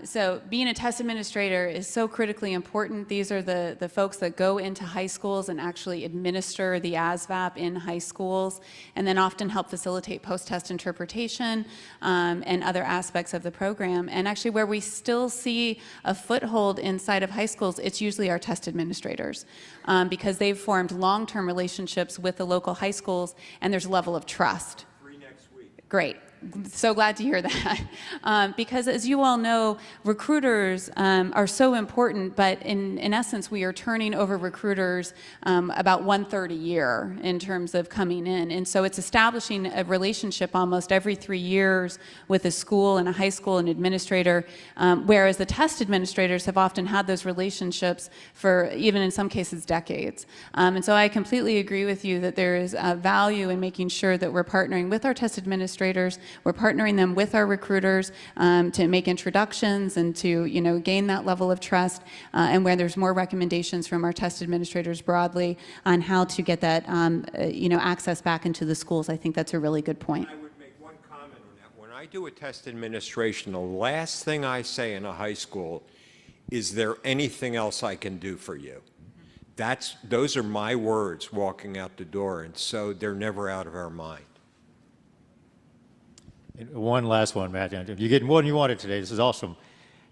So being a test administrator is so critically important. These are the folks that go into high schools and actually administer the ASVAB in high schools, and then often help facilitate post-test interpretation and other aspects of the program. And actually where we still see a foothold inside of high schools, it's usually our test administrators because they've formed long-term relationships with the local high schools, and there's a level of trust. 3 next week. Great. So glad to hear that. Because as you all know, recruiters are so important, but in essence, we are turning over recruiters about 1/3 a year in terms of coming in. And so it's establishing a relationship almost every 3 years with a school and a high school and administrator, whereas the test administrators have often had those relationships for even in some cases decades. And so I completely agree with you that there is value in making sure that we're partnering with our test administrators. We're partnering them with our recruiters to make introductions and to gain that level of trust, and where there's more recommendations from our test administrators broadly on how to get that access back into the schools. I think that's a really good point. I would make one comment on that. When I do a test administration, the last thing I say in a high school is there anything else I can do for you? Those are my words walking out the door, and so they're never out of our mind. One last one, Matt. You're getting more than you wanted today. This is awesome.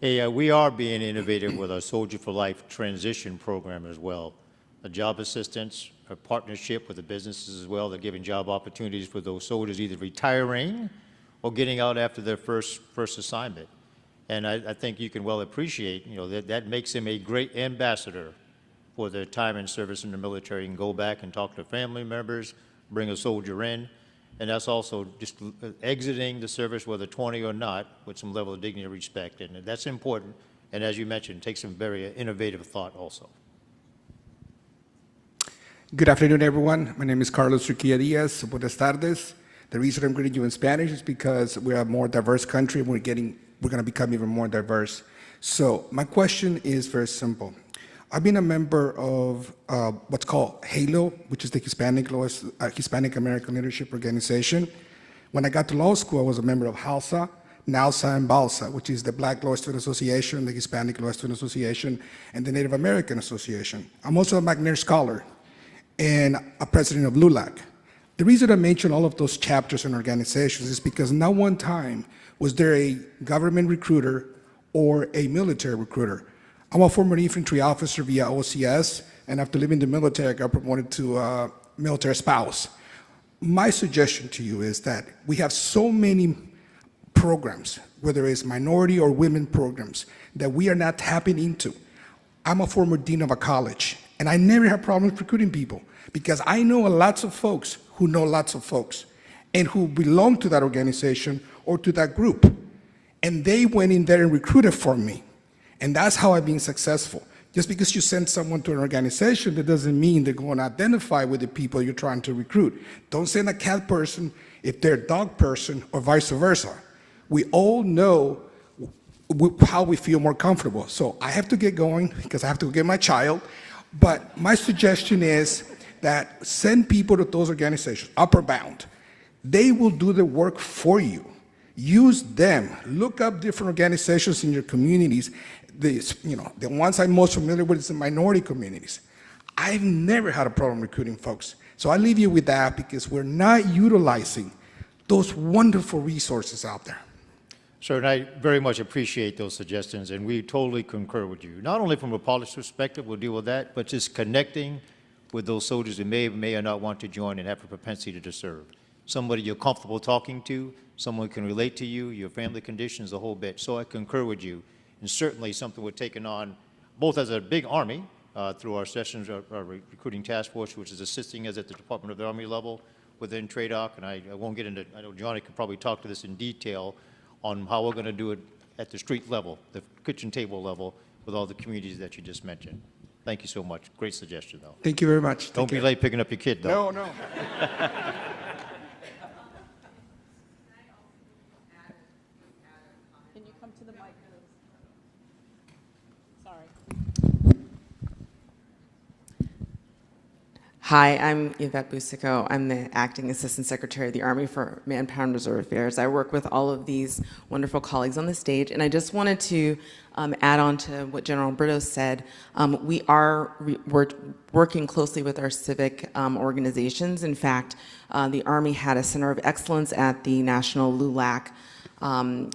Hey, we are being innovative with our Soldier for Life transition program as well. A job assistance, a partnership with the businesses as well. They're giving job opportunities for those soldiers either retiring or getting out after their first assignment. And I think you can well appreciate, that makes them a great ambassador for their time in service in the military. You can go back and talk to family members, bring a soldier in. And that's also just exiting the service, whether 20 or not, with some level of dignity and respect. And that's important. and as you mentioned, take some very innovative thought also. Good afternoon, everyone. My name is Carlos Urquía Diaz. Buenas tardes. The reason I'm greeting you in Spanish is because we're a more diverse country, and we're going to become even more diverse. So my question is very simple. I've been a member of what's called HALO, which is the Hispanic American Leadership Organization. When I got to law school, I was a member of HALSA, NALSA, and BALSA, which is the Black Law Student Association, the Hispanic Law Student Association, and the Native American Association. I'm also a McNair Scholar and a president of LULAC. The reason I mention all of those chapters and organizations is because not one time was there a government recruiter or a military recruiter. I'm a former infantry officer via OCS, and after leaving the military, I got promoted to a military spouse. My suggestion to you is that we have so many programs, whether it's minority or women programs, that we are not tapping into. I'm a former dean of a college, and I never have problems recruiting people because I know lots of folks who know lots of folks and who belong to that organization or to that group. And they went in there and recruited for me. And that's how I've been successful. Just because you send someone to an organization, that doesn't mean they're going to identify with the people you're trying to recruit. Don't send a cat person if they're a dog person or vice versa. We all know how we feel more comfortable. So I have to get going because I have to get my child. But my suggestion is that send people to those organizations, upper bound. They will do the work for you. Use them. Look up different organizations in your communities. The ones I'm most familiar with is the minority communities. I've never had a problem recruiting folks. So I leave you with that because we're not utilizing those wonderful resources out there. Sir, and I very much appreciate those suggestions, and we totally concur with you. Not only from a policy perspective, we'll deal with that, but just connecting with those soldiers who may or not want to join and have a propensity to serve. Somebody you're comfortable talking to, someone who can relate to you, your family conditions, the whole bit. So I concur with you, and certainly something we're taking on both as a big Army through our sessions, our recruiting task force, which is assisting us at the Department of the Army level within TRADOC, and I won't get into, I know Johnny could probably talk to this in detail on how we're going to do it at the street level, the kitchen table level, with all the communities that you just mentioned. Thank you so much. Great suggestion, though. Thank you very much. Don't be late picking up your kid, though. No, no. Can you come to the mic? Sorry. Hi, I'm Yvette Busico. I'm the Acting Assistant Secretary of the Army for Manpower and Reserve Affairs. I work with all of these wonderful colleagues on the stage, and I just wanted to add on to what General Brito said. We're working closely with our civic organizations. In fact, the Army had a Center of Excellence at the National LULAC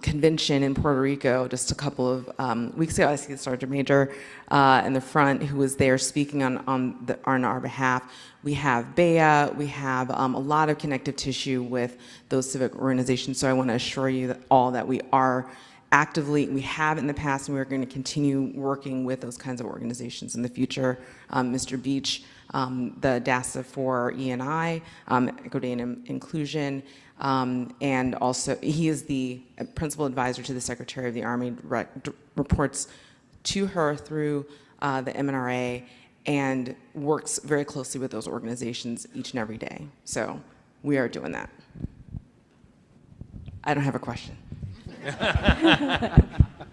convention in Puerto Rico just a couple of weeks ago. I see the Sergeant Major in the front who was there speaking on our behalf. We have BEA, we have a lot of connective tissue with those civic organizations, so I want to assure you that we are actively, we have in the past, and we're going to continue working with those kinds of organizations in the future. Mr. Beach, the DASA for E&I, Equity and Inclusion, and also he is the principal advisor to the Secretary of the Army, reports to her through the MNRA, and works very closely with those organizations each and every day. So we are doing that. I don't have a question.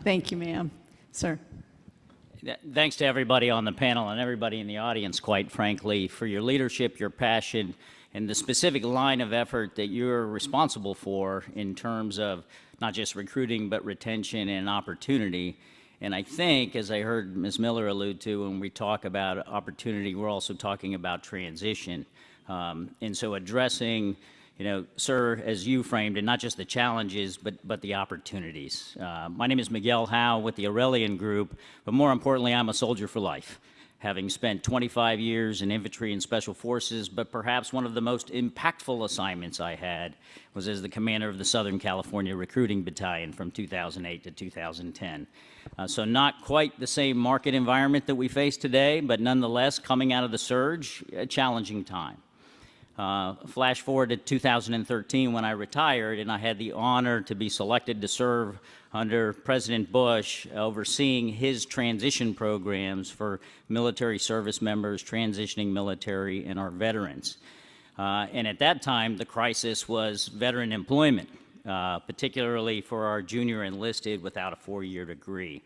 Thank you, ma'am. Sir. Thanks to everybody on the panel and everybody in the audience, quite frankly, for your leadership, your passion, and the specific line of effort that you're responsible for in terms of not just recruiting, but retention and opportunity. And I think, as I heard Ms. Miller allude to, when we talk about opportunity, we're also talking about transition. And so addressing, you know, sir, as you framed it, not just the challenges, but the opportunities. My name is Miguel Howe with the Aurelian Group, but more importantly, I'm a soldier for life, having spent 25 years in infantry and special forces, but perhaps one of the most impactful assignments I had was as the commander of the Southern California Recruiting Battalion from 2008 to 2010. So not quite the same market environment that we face today, but nonetheless, coming out of the surge, a challenging time. Flash forward to 2013 when I retired, and I had the honor to be selected to serve under President Bush, overseeing his transition programs for military service members, transitioning military, and our veterans. And at that time, the crisis was veteran employment, particularly for our junior enlisted without a 4-year degree.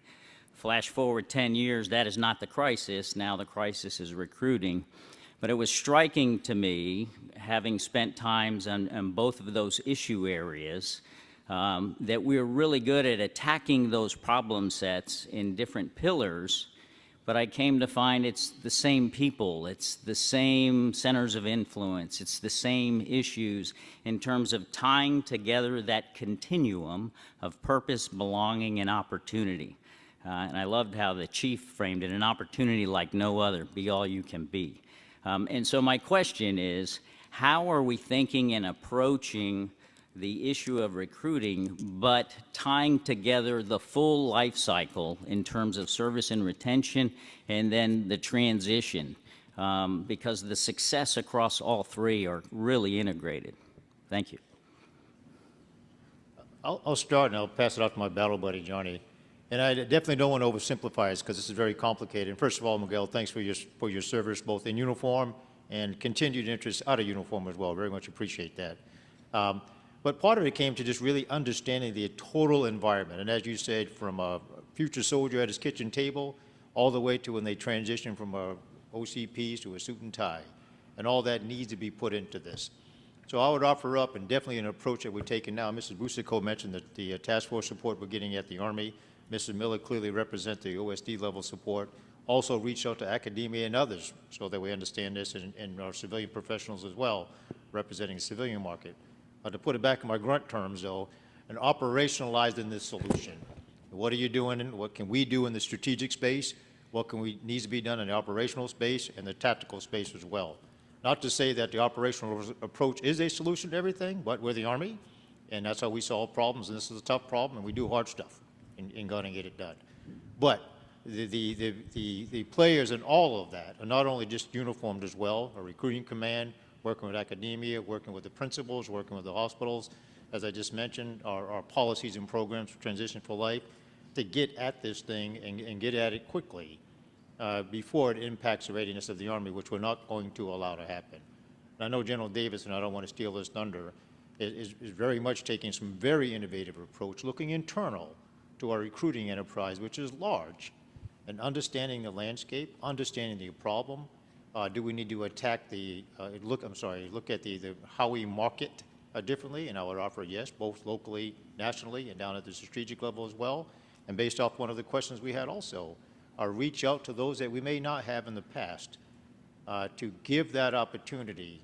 Flash forward 10 years, that is not the crisis. Now the crisis is recruiting. But it was striking to me, having spent times on both of those issue areas, that we're really good at attacking those problem sets in different pillars, but I came to find it's the same people, it's the same centers of influence, it's the same issues in terms of tying together that continuum of purpose, belonging, and opportunity. And I loved how the chief framed it, an opportunity like no other, be all you can be. And so my question is, how are we thinking and approaching the issue of recruiting, but tying together the full life cycle in terms of service and retention, and then the transition, because the success across all three are really integrated. Thank you. I'll start and I'll pass it off to my battle buddy, Johnny. And I definitely don't want to oversimplify this because this is very complicated. And first of all, Miguel, thanks for your service, both in uniform and continued interest out of uniform as well. Very much appreciate that. But part of it came to just really understanding the total environment. And as you said, from a future soldier at his kitchen table all the way to when they transition from OCPs to a suit and tie. And all that needs to be put into this. So I would offer up, and definitely an approach that we're taking now, Mrs. Busico mentioned that the task force support we're getting at the Army. Mrs. Miller clearly represents the OSD level support. Also reach out to academia and others so that we understand this, and our civilian professionals as well, representing the civilian market. To put it back in my grunt terms, though, and operationalizing this solution. What are you doing, and what can we do in the strategic space? What needs to be done in the operational space and the tactical space as well? Not to say that the operational approach is a solution to everything, but we're the Army, and that's how we solve problems, and this is a tough problem, and we do hard stuff in going to get it done. But the players in all of that are not only just uniformed as well, a recruiting command, working with academia, working with the principals, working with the hospitals, as I just mentioned, our policies and programs for Transition for Life, to get at this thing and get at it quickly before it impacts the readiness of the Army, which we're not going to allow to happen. And I know General Davis, and I don't want to steal his thunder, is very much taking some very innovative approach, looking internal to our recruiting enterprise, which is large, and understanding the landscape, understanding the problem. Do we need to attack look at the how we market differently? And I would offer yes, both locally, nationally, and down at the strategic level as well. And based off one of the questions we had also, reach out to those that we may not have in the past to give that opportunity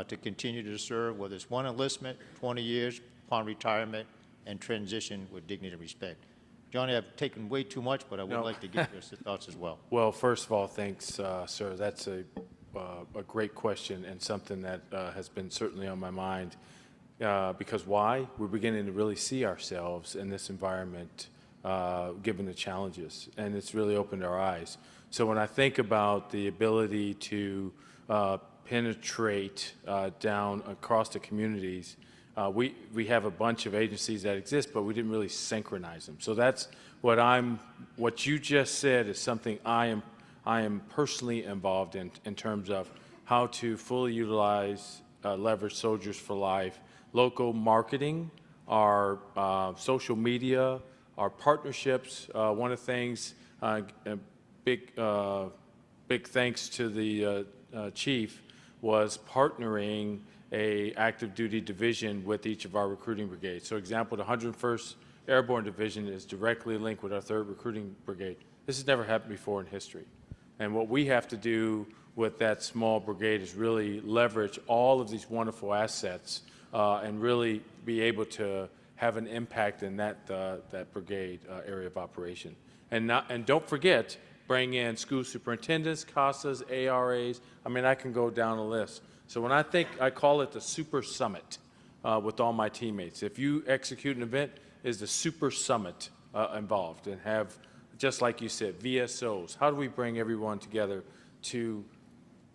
to continue to serve, whether it's one enlistment, 20 years upon retirement, and transition with dignity and respect. Johnny, I've taken way too much, but I would like to get your thoughts as well. Well, first of all, thanks, sir. That's a great question and something that has been certainly on my mind. Because why? We're beginning to really see ourselves in this environment given the challenges, and it's really opened our eyes. So when I think about the ability to penetrate down across the communities, we have a bunch of agencies that exist, but we didn't really synchronize them. So that's what you just said is something I am personally involved in terms of how to fully utilize, leverage Soldiers for Life, local marketing, our social media, our partnerships. One of the things, big thanks to the chief, was partnering a active duty division with each of our recruiting brigades. So example, the 101st Airborne Division is directly linked with our 3rd Recruiting Brigade. This has never happened before in history. And what we have to do with that small brigade is really leverage all of these wonderful assets and really be able to have an impact in that brigade area of operation. And don't forget, bring in school superintendents, CASAs, ARAs. I mean, I can go down a list. So when I call it the super summit with all my teammates. If you execute an event, is the super summit involved, and have, just like you said, VSOs. How do we bring everyone together to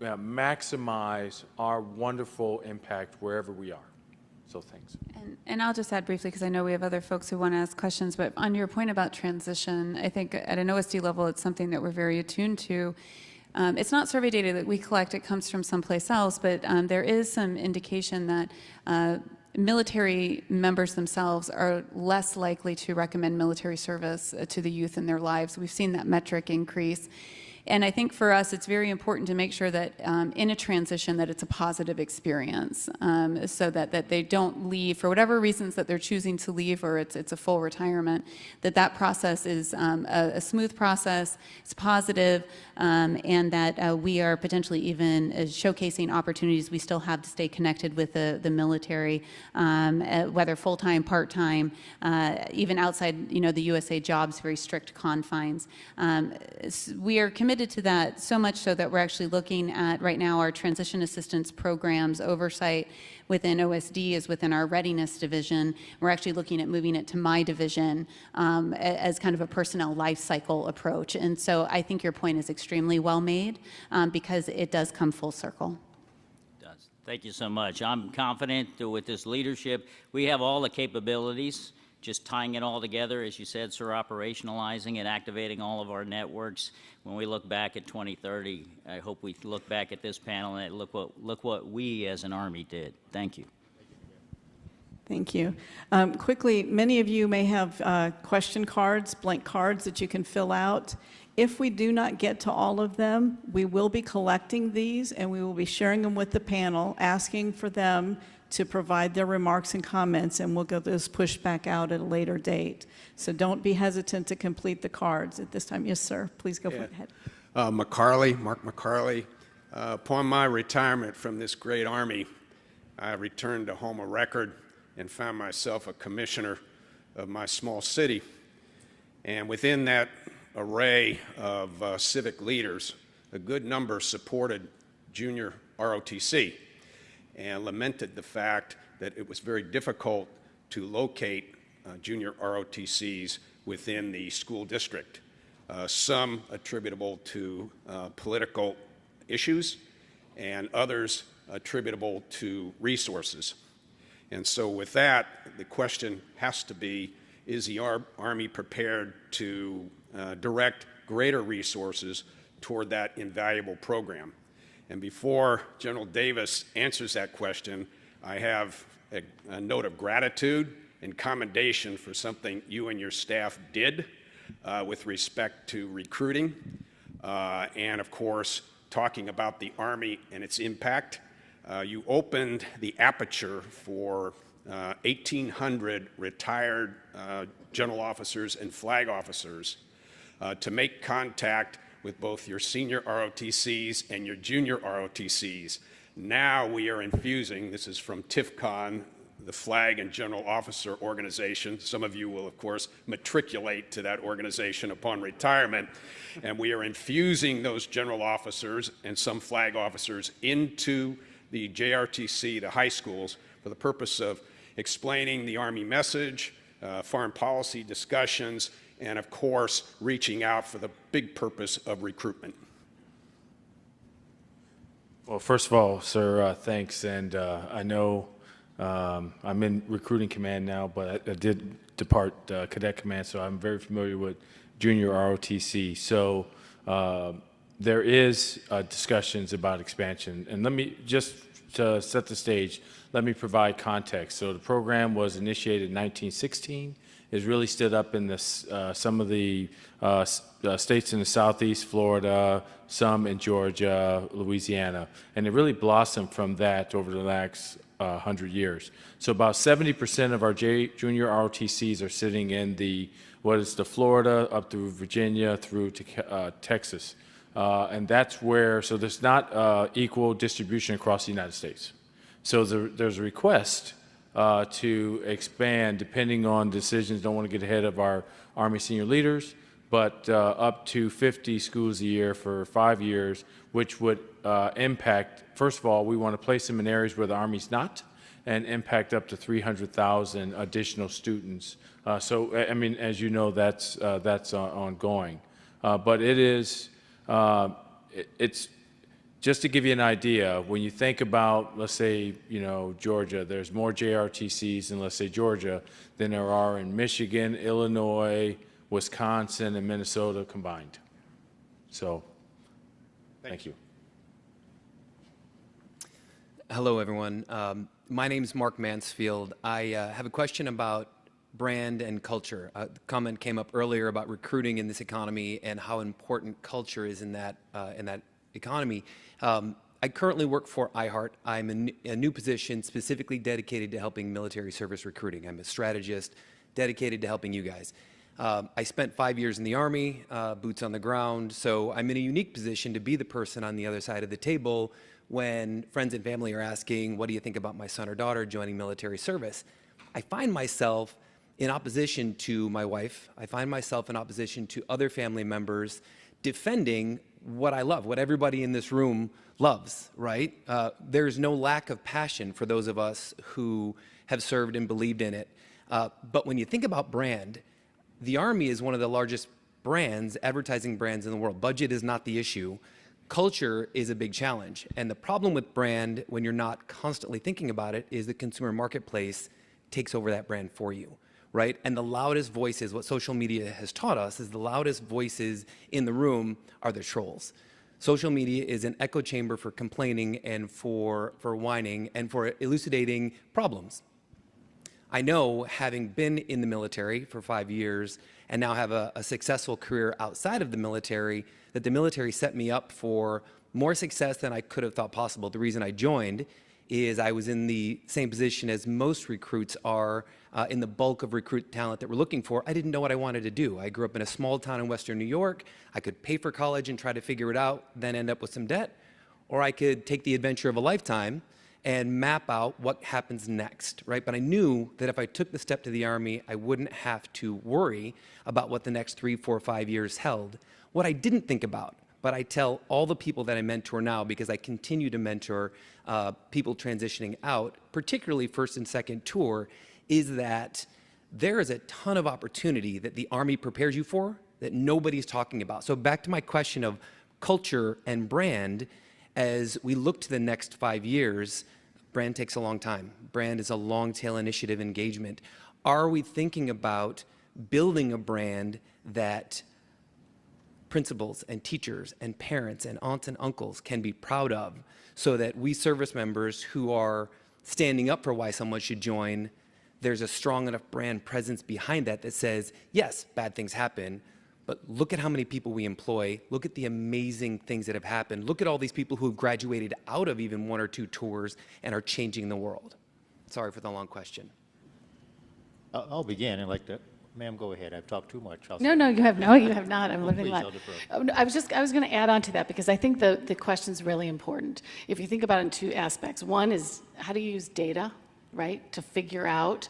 maximize our wonderful impact wherever we are. So thanks. And I'll just add briefly, because I know we have other folks who want to ask questions, but on your point about transition, I think at an OSD level, it's something that we're very attuned to. It's not survey data that we collect, it comes from someplace else, but there is some indication that military members themselves are less likely to recommend military service to the youth in their lives. We've seen that metric increase. And I think for us, it's very important to make sure that in a transition that it's a positive experience, so that they don't leave for whatever reasons that they're choosing to leave, or it's a full retirement, that process is a smooth process, it's positive, and that we are potentially even showcasing opportunities we still have to stay connected with the military, whether full-time, part-time, even outside the USA jobs, very strict confines. We are committed to that, so much so that we're actually looking at right now our transition assistance programs oversight within OSD is within our readiness division. We're actually looking at moving it to my division as kind of a personnel life cycle approach. And so I think your point is extremely well made because it does come full circle. It does. Thank you so much. I'm confident that with this leadership, we have all the capabilities. Just tying it all together, as you said, sir, operationalizing and activating all of our networks. When we look back at 2030, I hope we look back at this panel and look what we as an Army did. Thank you. Thank you. Quickly, many of you may have question cards, blank cards that you can fill out. If we do not get to all of them, we will be collecting these and we will be sharing them with the panel, asking for them to provide their remarks and comments, and we'll get those pushed back out at a later date. So don't be hesitant to complete the cards at this time. Yes, sir. Please go ahead. Mark McCarley. Upon my retirement from this great Army, I returned to home a record and found myself a commissioner of my small city. And within that array of civic leaders, a good number supported junior ROTC and lamented the fact that it was very difficult to locate junior ROTCs within the school district, some attributable to political issues and others attributable to resources. And so with that, the question has to be, is the Army prepared to direct greater resources toward that invaluable program? And before General Davis answers that question, I have a note of gratitude and commendation for something you and your staff did with respect to recruiting and, of course, talking about the Army and its impact. You opened the aperture for 1,800 retired general officers and flag officers to make contact with both your senior ROTCs and your junior ROTCs. Now we are infusing, this is from TIFCON, the Flag and General Officer Organization. Some of you will, of course, matriculate to that organization upon retirement. And we are infusing those general officers and some flag officers into the JROTC, the high schools, for the purpose of explaining the Army message, foreign policy discussions, and of course, reaching out for the big purpose of recruitment. Well, first of all, sir, thanks. And I know I'm in recruiting command now, but I did depart cadet command, so I'm very familiar with junior ROTC. So there is discussions about expansion. And let me, just to set the stage, let me provide context. So the program was initiated in 1916. Is really stood up in this, some of the states in the southeast, Florida, some in Georgia, Louisiana, and it really blossomed from that over the next 100 years. So about 70% of our junior ROTCs are sitting in the, what is the Florida up through Virginia through to Texas. And that's where, so there's not equal distribution across the United States. So there's a request to expand depending on decisions. Don't want to get ahead of our Army senior leaders, but up to 50 schools a year for 5 years, which would impact, first of all, we want to place them in areas where the Army's not, and impact up to 300,000 additional students. So, I mean, as you know, that's ongoing. But it is, just to give you an idea, when you think about, let's say, Georgia, there's more JRTCs in, let's say, Georgia than there are in Michigan, Illinois, Wisconsin, and Minnesota combined. So, thank you. Hello, everyone. My name is Mark Mansfield. I have a question about brand and culture. The comment came up earlier about recruiting in this economy and how important culture is in that economy. I currently work for iHeart. I'm in a new position specifically dedicated to helping military service recruiting. I'm a strategist dedicated to helping you guys. I spent 5 years in the Army, boots on the ground, so I'm in a unique position to be the person on the other side of the table when friends and family are asking, what do you think about my son or daughter joining military service? I find myself in opposition to my wife. I find myself in opposition to other family members defending what I love, what everybody in this room loves, right? There's no lack of passion for those of us who have served and believed in it. But when you think about brand, the Army is one of the largest brands, advertising brands in the world. Budget is not the issue. Culture is a big challenge. And the problem with brand, when you're not constantly thinking about it, is the consumer marketplace takes over that brand for you, right? And the loudest voices, what social media has taught us, is the loudest voices in the room are the trolls. Social media is an echo chamber for complaining and for whining and for elucidating problems. I know, having been in the military for 5 years and now have a successful career outside of the military, that the military set me up for more success than I could have thought possible. The reason I joined is I was in the same position as most recruits are in the bulk of recruit talent that we're looking for. I didn't know what I wanted to do. I grew up in a small town in Western New York. I could pay for college and try to figure it out, then end up with some debt. Or I could take the adventure of a lifetime and map out what happens next, right? But I knew that if I took the step to the Army, I wouldn't have to worry about what the next 3, 4, 5 years held. What I didn't think about, but I tell all the people that I mentor now, because I continue to mentor people transitioning out, particularly first and second tour, is that there is a ton of opportunity that the Army prepares you for that nobody's talking about. So back to my question of culture and brand, as we look to the next 5 years, brand takes a long time. Brand is a long tail initiative engagement. Are we thinking about building a brand that principals and teachers and parents and aunts and uncles can be proud of, so that we service members who are standing up for why someone should join, there's a strong enough brand presence behind that that says, yes, bad things happen, but look at how many people we employ. Look at the amazing things that have happened. Look at all these people who have graduated out of even 1 or 2 tours and are changing the world. Sorry for the long question. I'll begin. I'd like to, ma'am, go ahead. I've talked too much. No, you have not. I'm living life. I was going to add on to that, because I think the question is really important. If you think about it in 2 aspects. One is, how do you use data, right, to figure out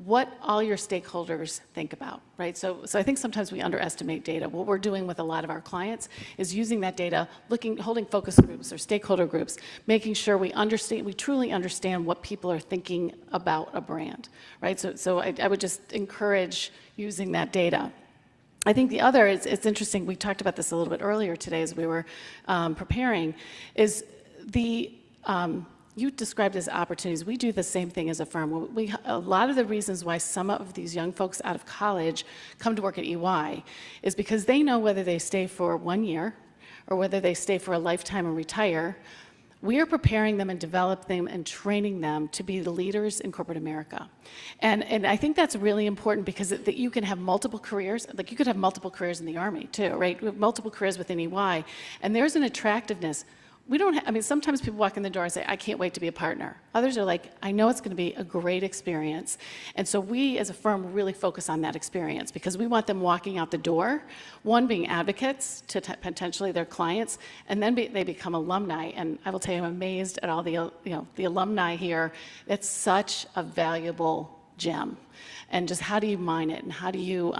what all your stakeholders think about, right? So I think sometimes we underestimate data. What we're doing with a lot of our clients is using that data, holding focus groups or stakeholder groups, making sure we truly understand what people are thinking about a brand, right? So I would just encourage using that data. I think the other is, it's interesting, we talked about this a little bit earlier today as we were preparing, is you described as opportunities. We do the same thing as a firm. A lot of the reasons why some of these young folks out of college come to work at EY is because they know whether they stay for 1 year or whether they stay for a lifetime and retire. We are preparing them and developing them and training them to be the leaders in corporate America. And I think that's really important, because you can have multiple careers. Like, you could have multiple careers in the Army too, right? We have multiple careers within EY. And there's an attractiveness. Sometimes people walk in the door and say, I can't wait to be a partner. Others are like, I know it's going to be a great experience. And so we, as a firm, really focus on that experience, because we want them walking out the door, one, being advocates to potentially their clients, and then they become alumni. And I will tell you, I'm amazed at all the alumni here. It's such a valuable gem. And just how do you mine it, and how do you,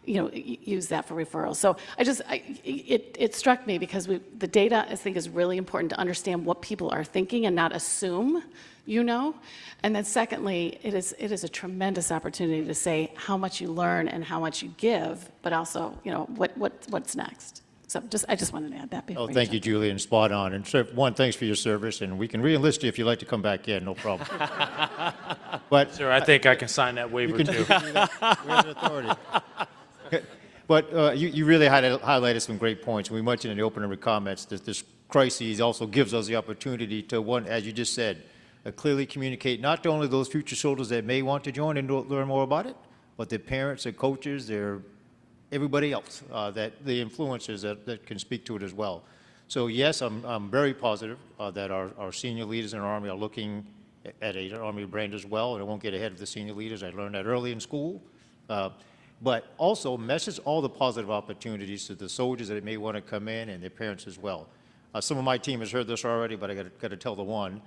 use that for referrals? So it struck me, because the data, I think, is really important to understand what people are thinking and not assume, And then secondly, it is a tremendous opportunity to say how much you learn and how much you give, but also, what's next. So I just wanted to add that before. Oh, thank you, Julie, and spot on. And sir, one, thanks for your service, and we can re-enlist you if you'd like to come back in, no problem. But Sir, I think I can sign that waiver too. We're the authority. But you really highlighted some great points. We mentioned in the opening comments that this crisis also gives us the opportunity to, one, as you just said, clearly communicate not only those future soldiers that may want to join and learn more about it, but their parents, their coaches, everybody else, that the influencers that can speak to it as well. So yes, I'm very positive that our senior leaders in our Army are looking at an Army brand as well, and I won't get ahead of the senior leaders. I learned that early in school. But also message all the positive opportunities to the soldiers that may want to come in and their parents as well. Some of my team has heard this already, but I got to tell the one.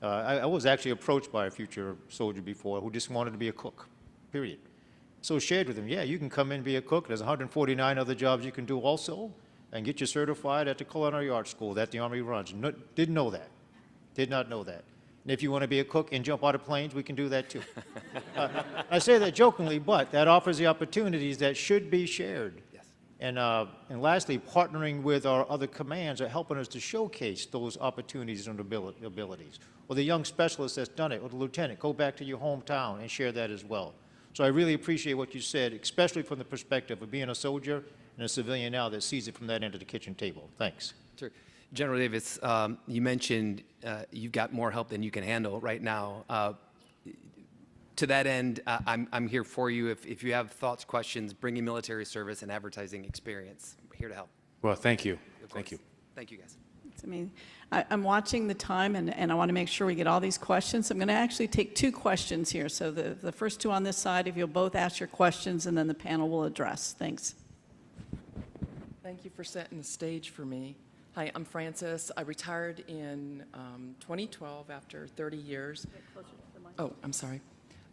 I was actually approached by a future soldier before who just wanted to be a cook, period. So shared with him, yeah, you can come in and be a cook. There's 149 other jobs you can do also, and get you certified at the Culinary Arts School that the Army runs. No, didn't know that. Did not know that. And if you want to be a cook and jump out of planes, we can do that too. I say that jokingly, but that offers the opportunities that should be shared. Yes. And lastly, partnering with our other commands are helping us to showcase those opportunities and abilities. Or the young specialist that's done it, or the lieutenant, go back to your hometown and share that as well. So I really appreciate what you said, especially from the perspective of being a soldier and a civilian now that sees it from that end of the kitchen table. Thanks. Sure. General Davis, you mentioned you've got more help than you can handle right now. To that end, I'm here for you. If you have thoughts, questions, bringing military service and advertising experience, I'm here to help. Well, thank you. Thank you. Thank you, guys. I mean, I'm watching the time, and I want to make sure we get all these questions. I'm going to actually take two questions here. So the first two on this side, if you'll both ask your questions, and then the panel will address. Thanks. Thank you for setting the stage for me. Hi, I'm Frances. I retired in 2012 after 30 years. Oh, I'm sorry.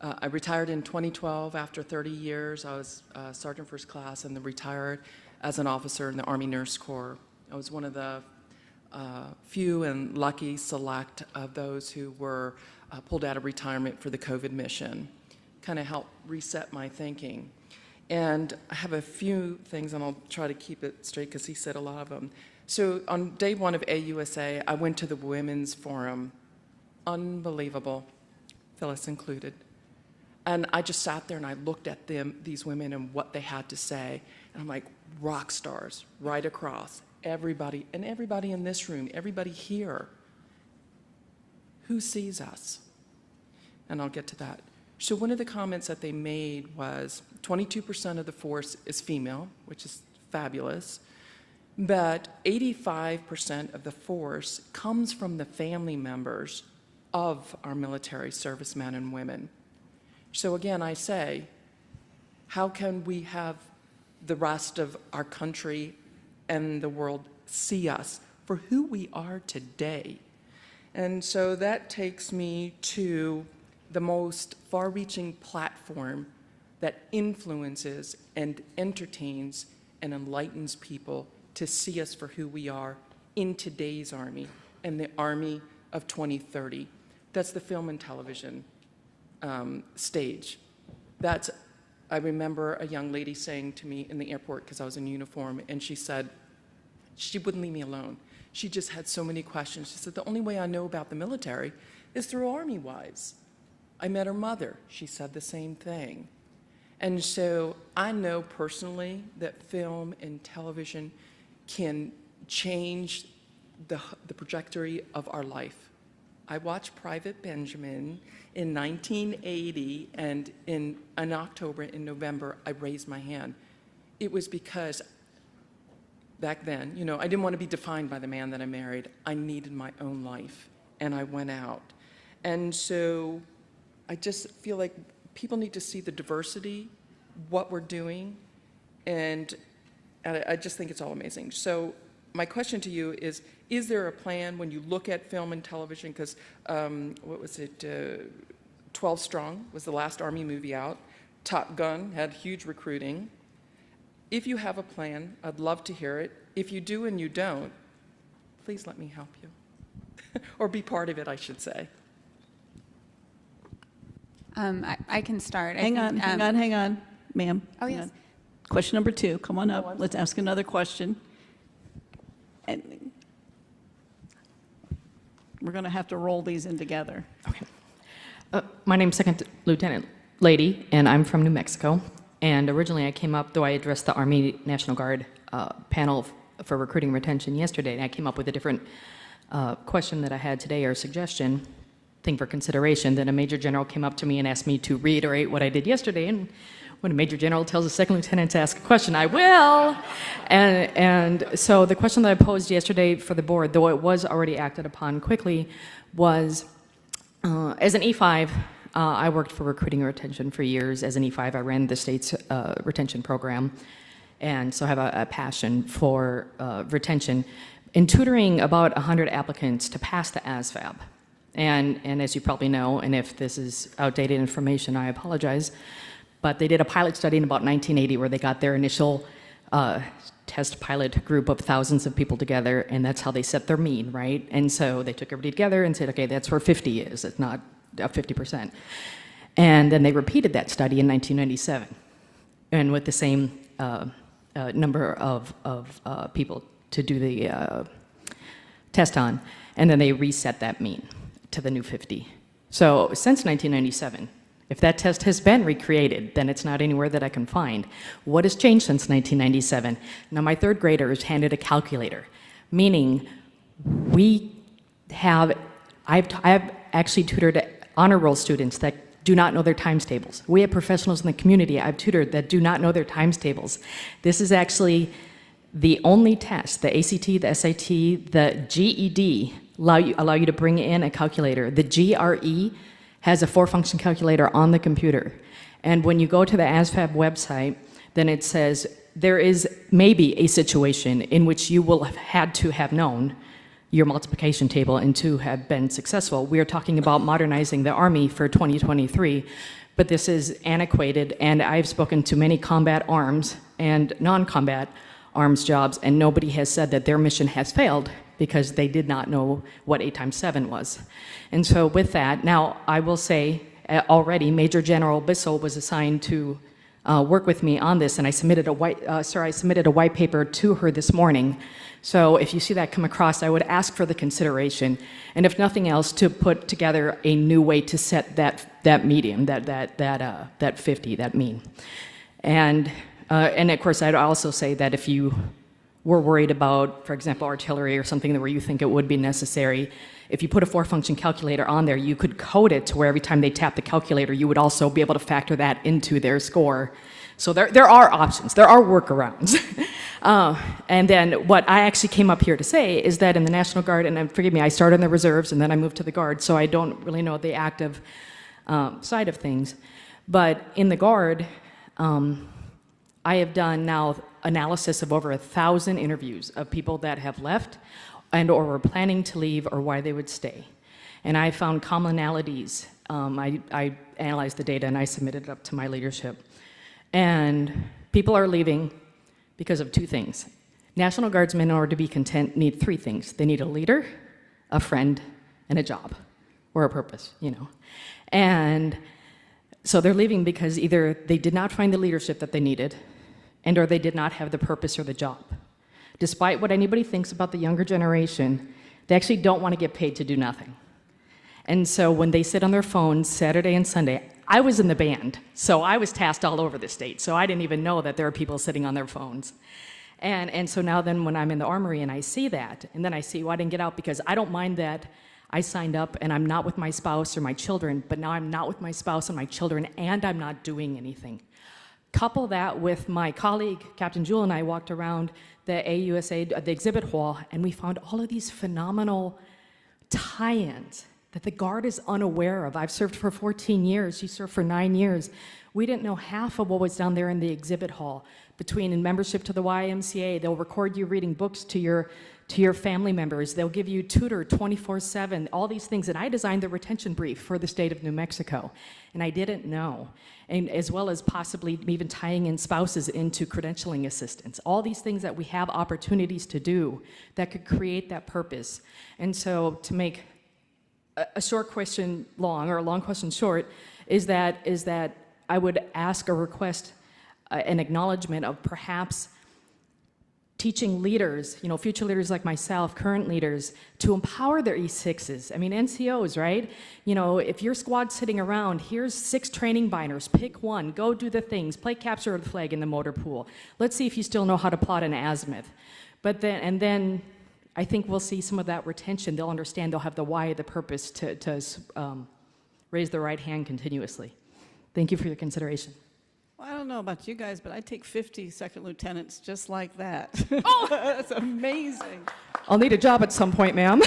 I retired in 2012 after 30 years. I was Sergeant First Class and then retired as an officer in the Army Nurse Corps. I was one of the few and lucky select of those who were pulled out of retirement for the COVID mission. Kind of helped reset my thinking. And I have a few things, and I'll try to keep it straight because he said a lot of them. So on day one of AUSA, I went to the Women's Forum. Unbelievable, Phyllis included. And I just sat there and I looked at these women and what they had to say. And I'm like, rock stars right across. Everybody, and everybody in this room, everybody here, who sees us? And I'll get to that. So one of the comments that they made was 22% of the force is female, which is fabulous, but 85% of the force comes from the family members of our military servicemen and women. So again, I say, how can we have the rest of our country and the world see us for who we are today? And so that takes me to the most far-reaching platform that influences and entertains and enlightens people to see us for who we are in today's Army and the Army of 2030. That's the film and television stage. I remember a young lady saying to me in the airport, because I was in uniform, and she said, she wouldn't leave me alone. She just had so many questions. She said, the only way I know about the military is through Army Wives. I met her mother. She said the same thing. And so I know personally that film and television can change the trajectory of our life. I watched Private Benjamin in 1980, and in October, in November, I raised my hand. It was because back then, you know, I didn't want to be defined by the man that I married. I needed my own life, and I went out. And so I just feel like people need to see the diversity, what we're doing, and I just think it's all amazing. So my question to you is there a plan when you look at film and television, because, what was it, 12 Strong was the last Army movie out. Top Gun had huge recruiting. If you have a plan, I'd love to hear it. If you do and you don't, please let me help you. Or be part of it, I should say. I can start. Hang on, ma'am. Oh, yes. Question number 2. Come on up. Let's ask another question. And we're going to have to roll these in together. My name's Second Lieutenant Lady, and I'm from New Mexico. And originally I came up, though I addressed the Army National Guard panel for recruiting and retention yesterday, and I came up with a different question that I had today, or suggestion, thing for consideration. Then a Major General came up to me and asked me to reiterate what I did yesterday, and when a Major General tells a Second Lieutenant to ask a question, I will. And so the question that I posed yesterday for the board, though it was already acted upon quickly, was as an E5, I worked for recruiting and retention for years. As an E5, I ran the state's retention program, and so I have a passion for retention. In tutoring about 100 applicants to pass the ASVAB, and as you probably know, and if this is outdated information, I apologize, but they did a pilot study in about 1980 where they got their initial test pilot group of thousands of people together, and that's how they set their mean, right? And so they took everybody together and said, okay, that's where 50 is, it's not 50%. And then they repeated that study in 1997, and with the same number of people to do the test on, and then they reset that mean to the new 50. So since 1997, if that test has been recreated, then it's not anywhere that I can find. What has changed since 1997? Now, my third graders handed a calculator, meaning I've actually tutored honor roll students that do not know their times tables. We have professionals in the community I've tutored that do not know their times tables. This is actually the only test, the ACT, the SAT, the GED, allow you to bring in a calculator. The GRE has a 4-function calculator on the computer. And when you go to the ASVAB website, then it says there is maybe a situation in which you will have had to have known your multiplication table and to have been successful. We are talking about modernizing the Army for 2023, but this is antiquated, and I've spoken to many combat arms and non-combat arms jobs, and nobody has said that their mission has failed because they did not know what 8 times 7 was. And so with that, now I will say already Major General Bissell was assigned to work with me on this, and I submitted a white paper to her this morning. So if you see that come across, I would ask for the consideration, and if nothing else, to put together a new way to set that median, that 50, that mean. And of course, I'd also say that if you were worried about, for example, artillery or something where you think it would be necessary, if you put a 4-function calculator on there, you could code it to where every time they tap the calculator, you would also be able to factor that into their score. So there are options, there are workarounds. And then what I actually came up here to say is that in the National Guard, and forgive me, I started in the reserves and then I moved to the Guard, so I don't really know the active side of things. But in the Guard, I have done now analysis of over 1,000 interviews of people that have left and or were planning to leave or why they would stay. And I found commonalities. I analyzed the data and I submitted it up to my leadership. And people are leaving because of 2 things. National Guardsmen, in order to be content, need 3 things. They need a leader, a friend, and a job, or a purpose, you know. And so they're leaving because either they did not find the leadership that they needed, and or they did not have the purpose or the job. Despite what anybody thinks about the younger generation, they actually don't want to get paid to do nothing. And so when they sit on their phones Saturday and Sunday, I was in the band, so I was tasked all over the state, so I didn't even know that there are people sitting on their phones. And so now then when I'm in the armory and I see that, and then I see, well, I didn't get out because I don't mind that I signed up and I'm not with my spouse or my children, but now I'm not with my spouse and my children and I'm not doing anything. Couple that with my colleague, Captain Jewell, and I walked around the AUSA, the exhibit hall, and we found all of these phenomenal tie-ins that the Guard is unaware of. I've served for 14 years, you served for 9 years. We didn't know half of what was down there in the exhibit hall. Between membership to the YMCA, they'll record you reading books to your family members. They'll give you tutor 24/7, all these things. And I designed the retention brief for the state of New Mexico, and I didn't know. And as well as possibly even tying in spouses into credentialing assistance. All these things that we have opportunities to do that could create that purpose. And so to make a short question long, or a long question short, is that I would ask or request an acknowledgement of perhaps teaching leaders, future leaders like myself, current leaders, to empower their E6s. I mean, NCOs, right? If your squad's sitting around, here's 6 training binders, pick one, go do the things, play capture the flag in the motor pool. Let's see if you still know how to plot an azimuth. Then I think we'll see some of that retention. They'll understand, they'll have the why, the purpose to raise the right hand continuously. Thank you for your consideration. Well, I don't know about you guys, but I take 50 second lieutenants just like that. Oh, that's amazing. I'll need a job at some point, ma'am.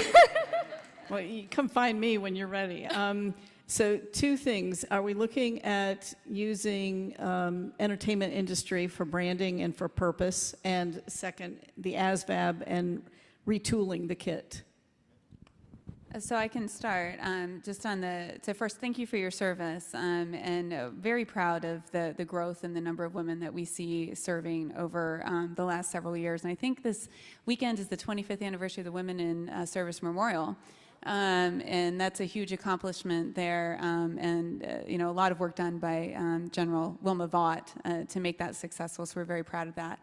Well, you come find me when you're ready. So 2 things. Are we looking at using entertainment industry for branding and for purpose? And second, the ASVAB and retooling the kit? So I can start just on so first, thank you for your service, and very proud of the growth and the number of women that we see serving over the last several years. And I think this weekend is the 25th anniversary of the Women in Service Memorial. And that's a huge accomplishment there, and a lot of work done by General Wilma Vaught to make that successful, so we're very proud of that.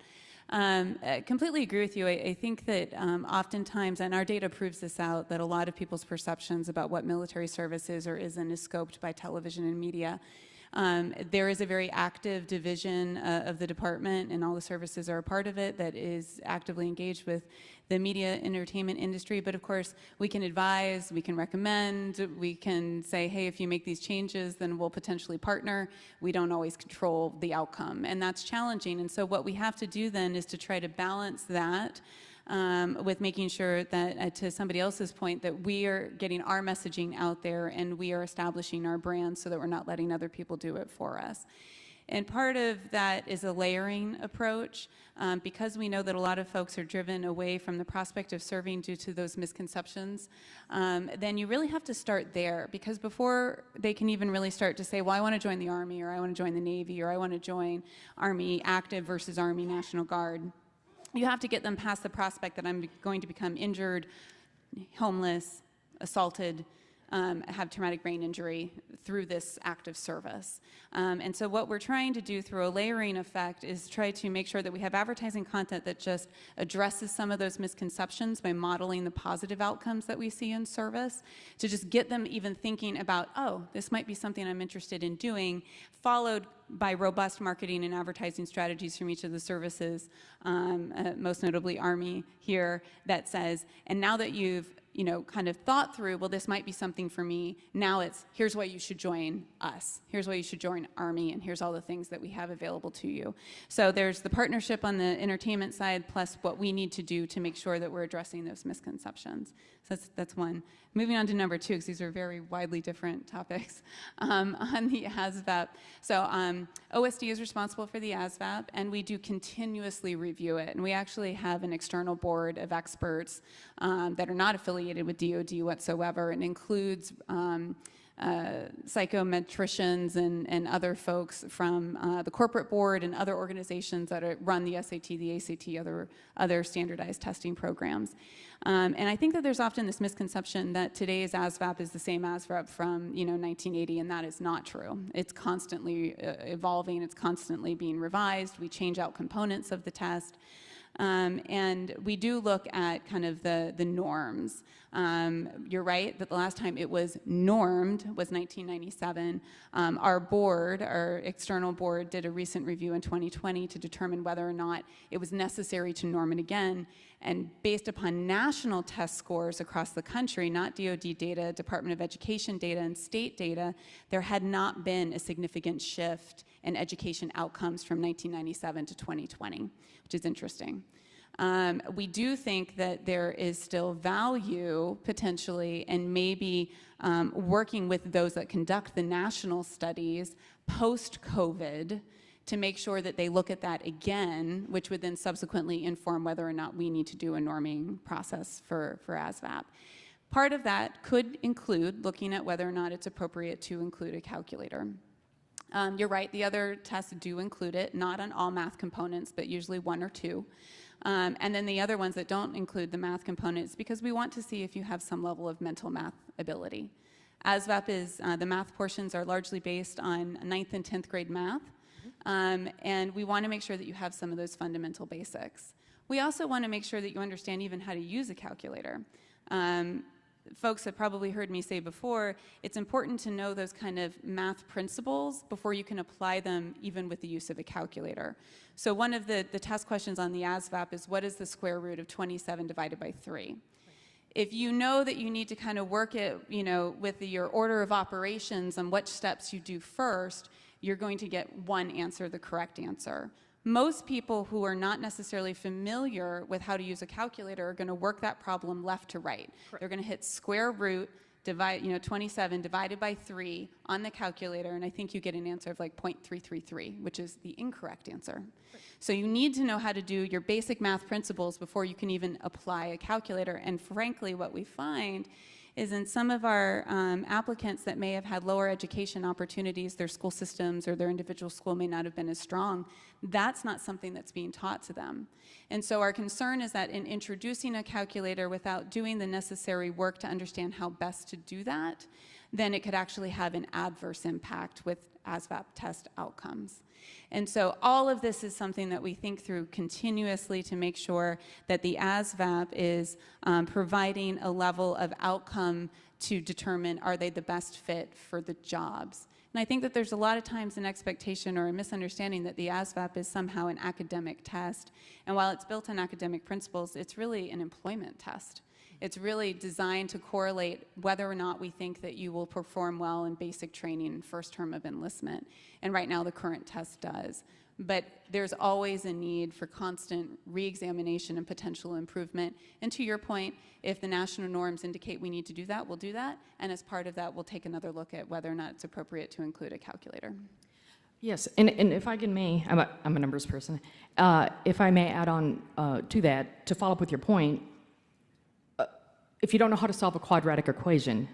I completely agree with you. I think that oftentimes, and our data proves this out, that a lot of people's perceptions about what military service is or isn't is scoped by television and media. There is a very active division of the department, and all the services are a part of it, that is actively engaged with the media entertainment industry. But of course, we can advise, we can recommend, we can say, hey, if you make these changes, then we'll potentially partner. We don't always control the outcome, and that's challenging. And so what we have to do then is to try to balance that with making sure that, to somebody else's point, that we are getting our messaging out there and we are establishing our brand so that we're not letting other people do it for us. And part of that is a layering approach, because we know that a lot of folks are driven away from the prospect of serving due to those misconceptions. Then you really have to start there, because before they can even really start to say, well, I want to join the Army, or I want to join the Navy, or I want to join Army Active versus Army National Guard, you have to get them past the prospect that I'm going to become injured, homeless, assaulted, have traumatic brain injury through this active service. And so what we're trying to do through a layering effect is try to make sure that we have advertising content that just addresses some of those misconceptions by modeling the positive outcomes that we see in service, to just get them even thinking about, oh, this might be something I'm interested in doing, followed by robust marketing and advertising strategies from each of the services, most notably Army here, that says, and now that you've kind of thought through, well, this might be something for me, now it's, here's why you should join us, here's why you should join Army, and here's all the things that we have available to you. So there's the partnership on the entertainment side, plus what we need to do to make sure that we're addressing those misconceptions. So that's one. Moving on to number 2, because these are very widely different topics, on the ASVAB. So OSD is responsible for the ASVAB, and we do continuously review it. And we actually have an external board of experts that are not affiliated with DoD whatsoever, and includes psychometricians and other folks from the corporate board and other organizations that run the SAT, the ACT, other standardized testing programs. And I think that there's often this misconception that today's ASVAB is the same ASVAB from 1980, and that is not true. It's constantly evolving, it's constantly being revised. We change out components of the test. And we do look at kind of the norms. You're right that the last time it was normed was 1997. Our board, our external board, did a recent review in 2020 to determine whether or not it was necessary to norm it again. And based upon national test scores across the country, not DoD data, Department of Education data, and state data, there had not been a significant shift in education outcomes from 1997 to 2020, which is interesting. We do think that there is still value, potentially, and maybe working with those that conduct the national studies post-COVID to make sure that they look at that again, which would then subsequently inform whether or not we need to do a norming process for ASVAB. Part of that could include looking at whether or not it's appropriate to include a calculator. You're right, the other tests do include it, not on all math components, but usually 1 or 2. And then the other ones that don't include the math components, because we want to see if you have some level of mental math ability. ASVAB is, the math portions are largely based on 9th and 10th grade math, and we want to make sure that you have some of those fundamental basics. We also want to make sure that you understand even how to use a calculator. Folks have probably heard me say before, it's important to know those kind of math principles before you can apply them even with the use of a calculator. So one of the test questions on the ASVAB is, what is the square root of 27 divided by 3? If you know that you need to kind of work it, with your order of operations on what steps you do first, you're going to get one answer, the correct answer. Most people who are not necessarily familiar with how to use a calculator are going to work that problem left to right. Correct. They're going to hit square root, divide, 27 divided by 3 on the calculator, and I think you get an answer of like 0.333, which is the incorrect answer. Right. So you need to know how to do your basic math principles before you can even apply a calculator. And frankly, what we find is in some of our applicants that may have had lower education opportunities, their school systems or their individual school may not have been as strong, that's not something that's being taught to them. And so our concern is that in introducing a calculator without doing the necessary work to understand how best to do that, then it could actually have an adverse impact with ASVAB test outcomes. And so all of this is something that we think through continuously to make sure that the ASVAB is providing a level of outcome to determine are they the best fit for the jobs. And I think that there's a lot of times an expectation or a misunderstanding that the ASVAB is somehow an academic test. And while it's built on academic principles, it's really an employment test. It's really designed to correlate whether or not we think that you will perform well in basic training in first term of enlistment. And right now the current test does. But there's always a need for constant re-examination and potential improvement. And to your point, if the national norms indicate we need to do that, we'll do that. And as part of that, we'll take another look at whether or not it's appropriate to include a calculator. Yes, and if I may, I'm a numbers person. If I may add on to that, to follow up with your point, if you don't know how to solve a quadratic equation,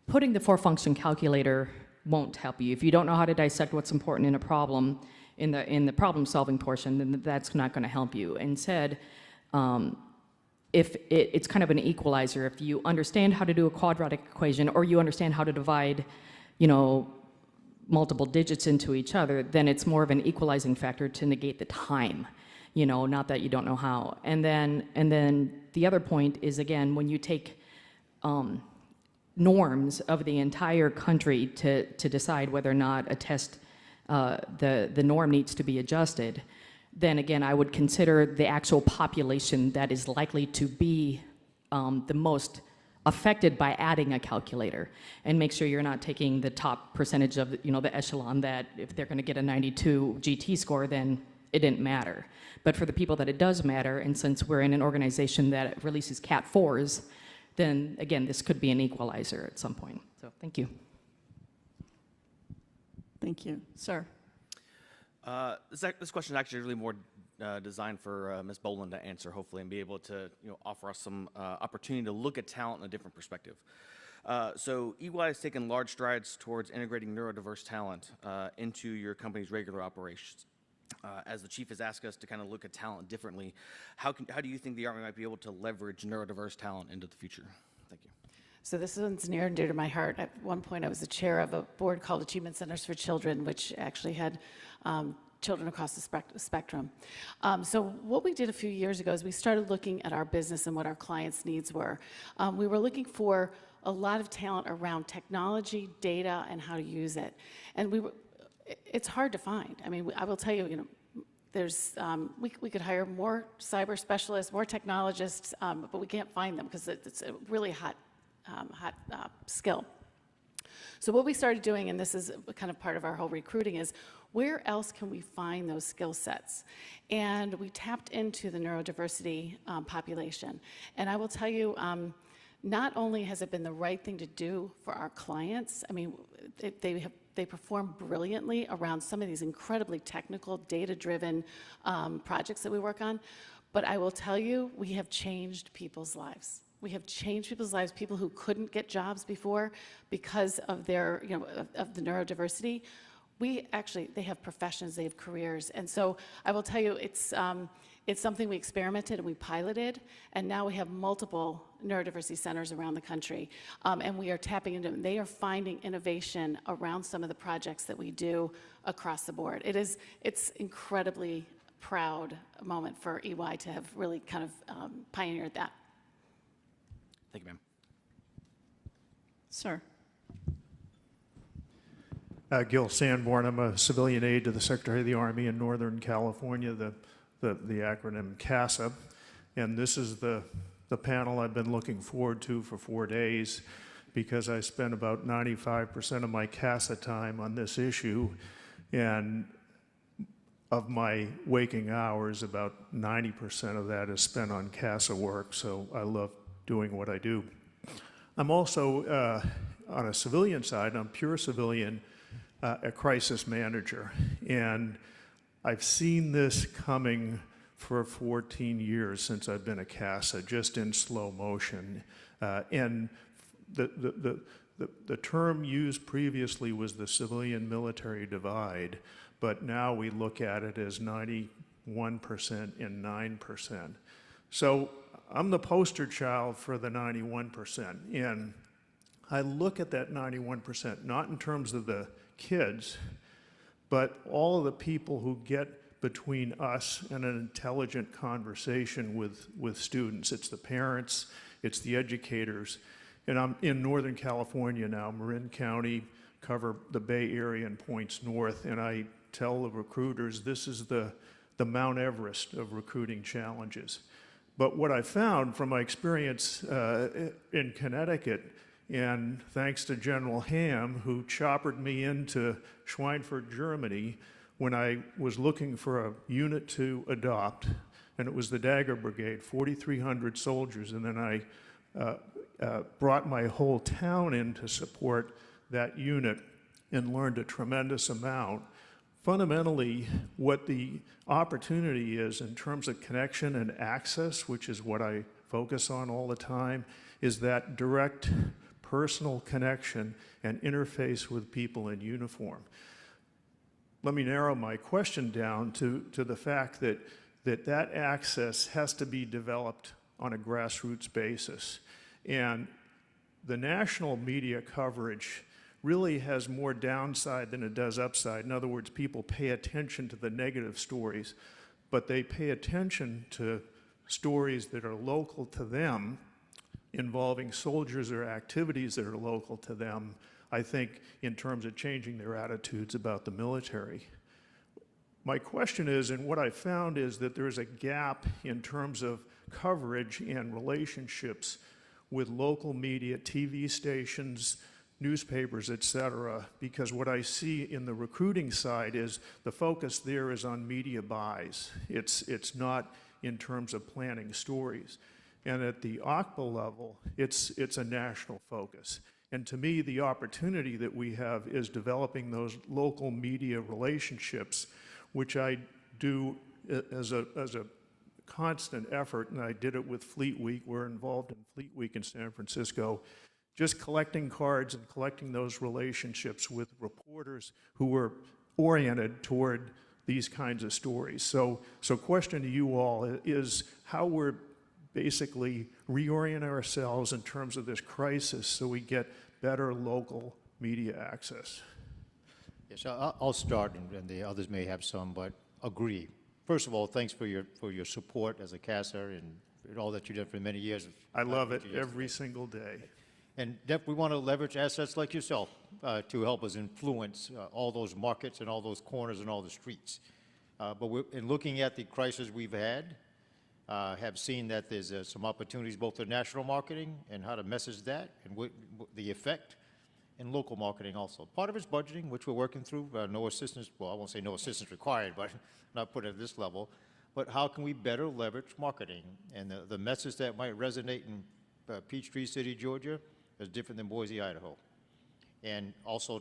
putting the four-function calculator won't help you. If you don't know how to dissect what's important in a problem, in the problem-solving portion, then that's not going to help you. Instead, if it's kind of an equalizer. If you understand how to do a quadratic equation, or you understand how to divide, multiple digits into each other, then it's more of an equalizing factor to negate the time. Not that you don't know how. And then the other point is, again, when you take norms of the entire country to decide whether or not a test, the norm needs to be adjusted, then again, I would consider the actual population that is likely to be the most affected by adding a calculator, and make sure you're not taking the top percentage of the echelon that if they're going to get a 92 GT score, then it didn't matter. But for the people that it does matter, and since we're in an organization that releases Cat 4s, then again, this could be an equalizer at some point. So thank you. Thank you. Sir. This question is actually really more designed for Ms. Boland to answer, hopefully, and be able to offer us some opportunity to look at talent in a different perspective. So EY has taken large strides towards integrating neurodiverse talent into your company's regular operations. As the chief has asked us to kind of look at talent differently, how do you think the Army might be able to leverage neurodiverse talent into the future? Thank you. So this one's near and dear to my heart. At one point, I was the chair of a board called Achievement Centers for Children, which actually had children across the spectrum. So what we did a few years ago is we started looking at our business and what our clients' needs were. We were looking for a lot of talent around technology, data, and how to use it. And it's hard to find. I mean, I will tell you, there's, we could hire more cyber specialists, more technologists, but we can't find them because it's a really hot skill. So what we started doing, and this is kind of part of our whole recruiting, is where else can we find those skill sets? And we tapped into the neurodiversity population. And I will tell you, not only has it been the right thing to do for our clients, I mean, they perform brilliantly around some of these incredibly technical, data-driven projects that we work on, but I will tell you, we have changed people's lives. We have changed people's lives, people who couldn't get jobs before because of their, of the neurodiversity. They have professions, they have careers. And so I will tell you, it's something we experimented and we piloted, and now we have multiple neurodiversity centers around the country, and we are tapping into them. They are finding innovation around some of the projects that we do across the board. It's incredibly proud moment for EY to have really kind of pioneered that. Thank you, ma'am. Sir. Gil Sanborn. I'm a civilian aide to the Secretary of the Army in Northern California, the acronym CASA. And this is the panel I've been looking forward to for 4 days because I spent about 95% of my CASA time on this issue. And of my waking hours, about 90% of that is spent on CASA work. So I love doing what I do. I'm also, on a civilian side, I'm pure civilian, a crisis manager. And I've seen this coming for 14 years since I've been a CASA, just in slow motion. And the term used previously was the civilian-military divide, but now we look at it as 91% and 9%. So I'm the poster child for the 91%. And I look at that 91%, not in terms of the kids, but all of the people who get between us and an intelligent conversation with students. It's the parents, it's the educators. And I'm in Northern California now, Marin County, cover the Bay Area and points north, and I tell the recruiters this is the Mount Everest of recruiting challenges. But what I found from my experience in Connecticut, and thanks to General Ham, who choppered me into Schweinfurt, Germany, when I was looking for a unit to adopt, and it was the Dagger Brigade, 4,300 soldiers, and then I brought my whole town in to support that unit and learned a tremendous amount. Fundamentally, what the opportunity is in terms of connection and access, which is what I focus on all the time, is that direct personal connection and interface with people in uniform. Let me narrow my question down to the fact that access has to be developed on a grassroots basis. And the national media coverage really has more downside than it does upside. In other words, people pay attention to the negative stories, but they pay attention to stories that are local to them, involving soldiers or activities that are local to them, I think, in terms of changing their attitudes about the military. My question is, and what I found is that there's a gap in terms of coverage and relationships with local media, TV stations, newspapers, et cetera, because what I see in the recruiting side is the focus there is on media buys. It's not in terms of planning stories. And at the OCPA level, it's a national focus. And to me, the opportunity that we have is developing those local media relationships, which I do as a constant effort, and I did it with Fleet Week. We're involved in Fleet Week in San Francisco, just collecting cards and collecting those relationships with reporters who were oriented toward these kinds of stories. So question to you all is how we're basically reorient ourselves in terms of this crisis so we get better local media access. Yes, I'll start, and the others may have some, but agree. First of all, thanks for your support as a CASA and all that you've done for many years. I love it every single day. And we want to leverage assets like yourself to help us influence all those markets and all those corners and all the streets. But in looking at the crisis we've had, have seen that there's some opportunities both in national marketing and how to message that and the effect, and local marketing also. Part of it's budgeting, which we're working through. No assistance, well, I won't say no assistance required, but not put at this level. But how can we better leverage marketing? And the message that might resonate in Peachtree City, Georgia, is different than Boise, Idaho. And also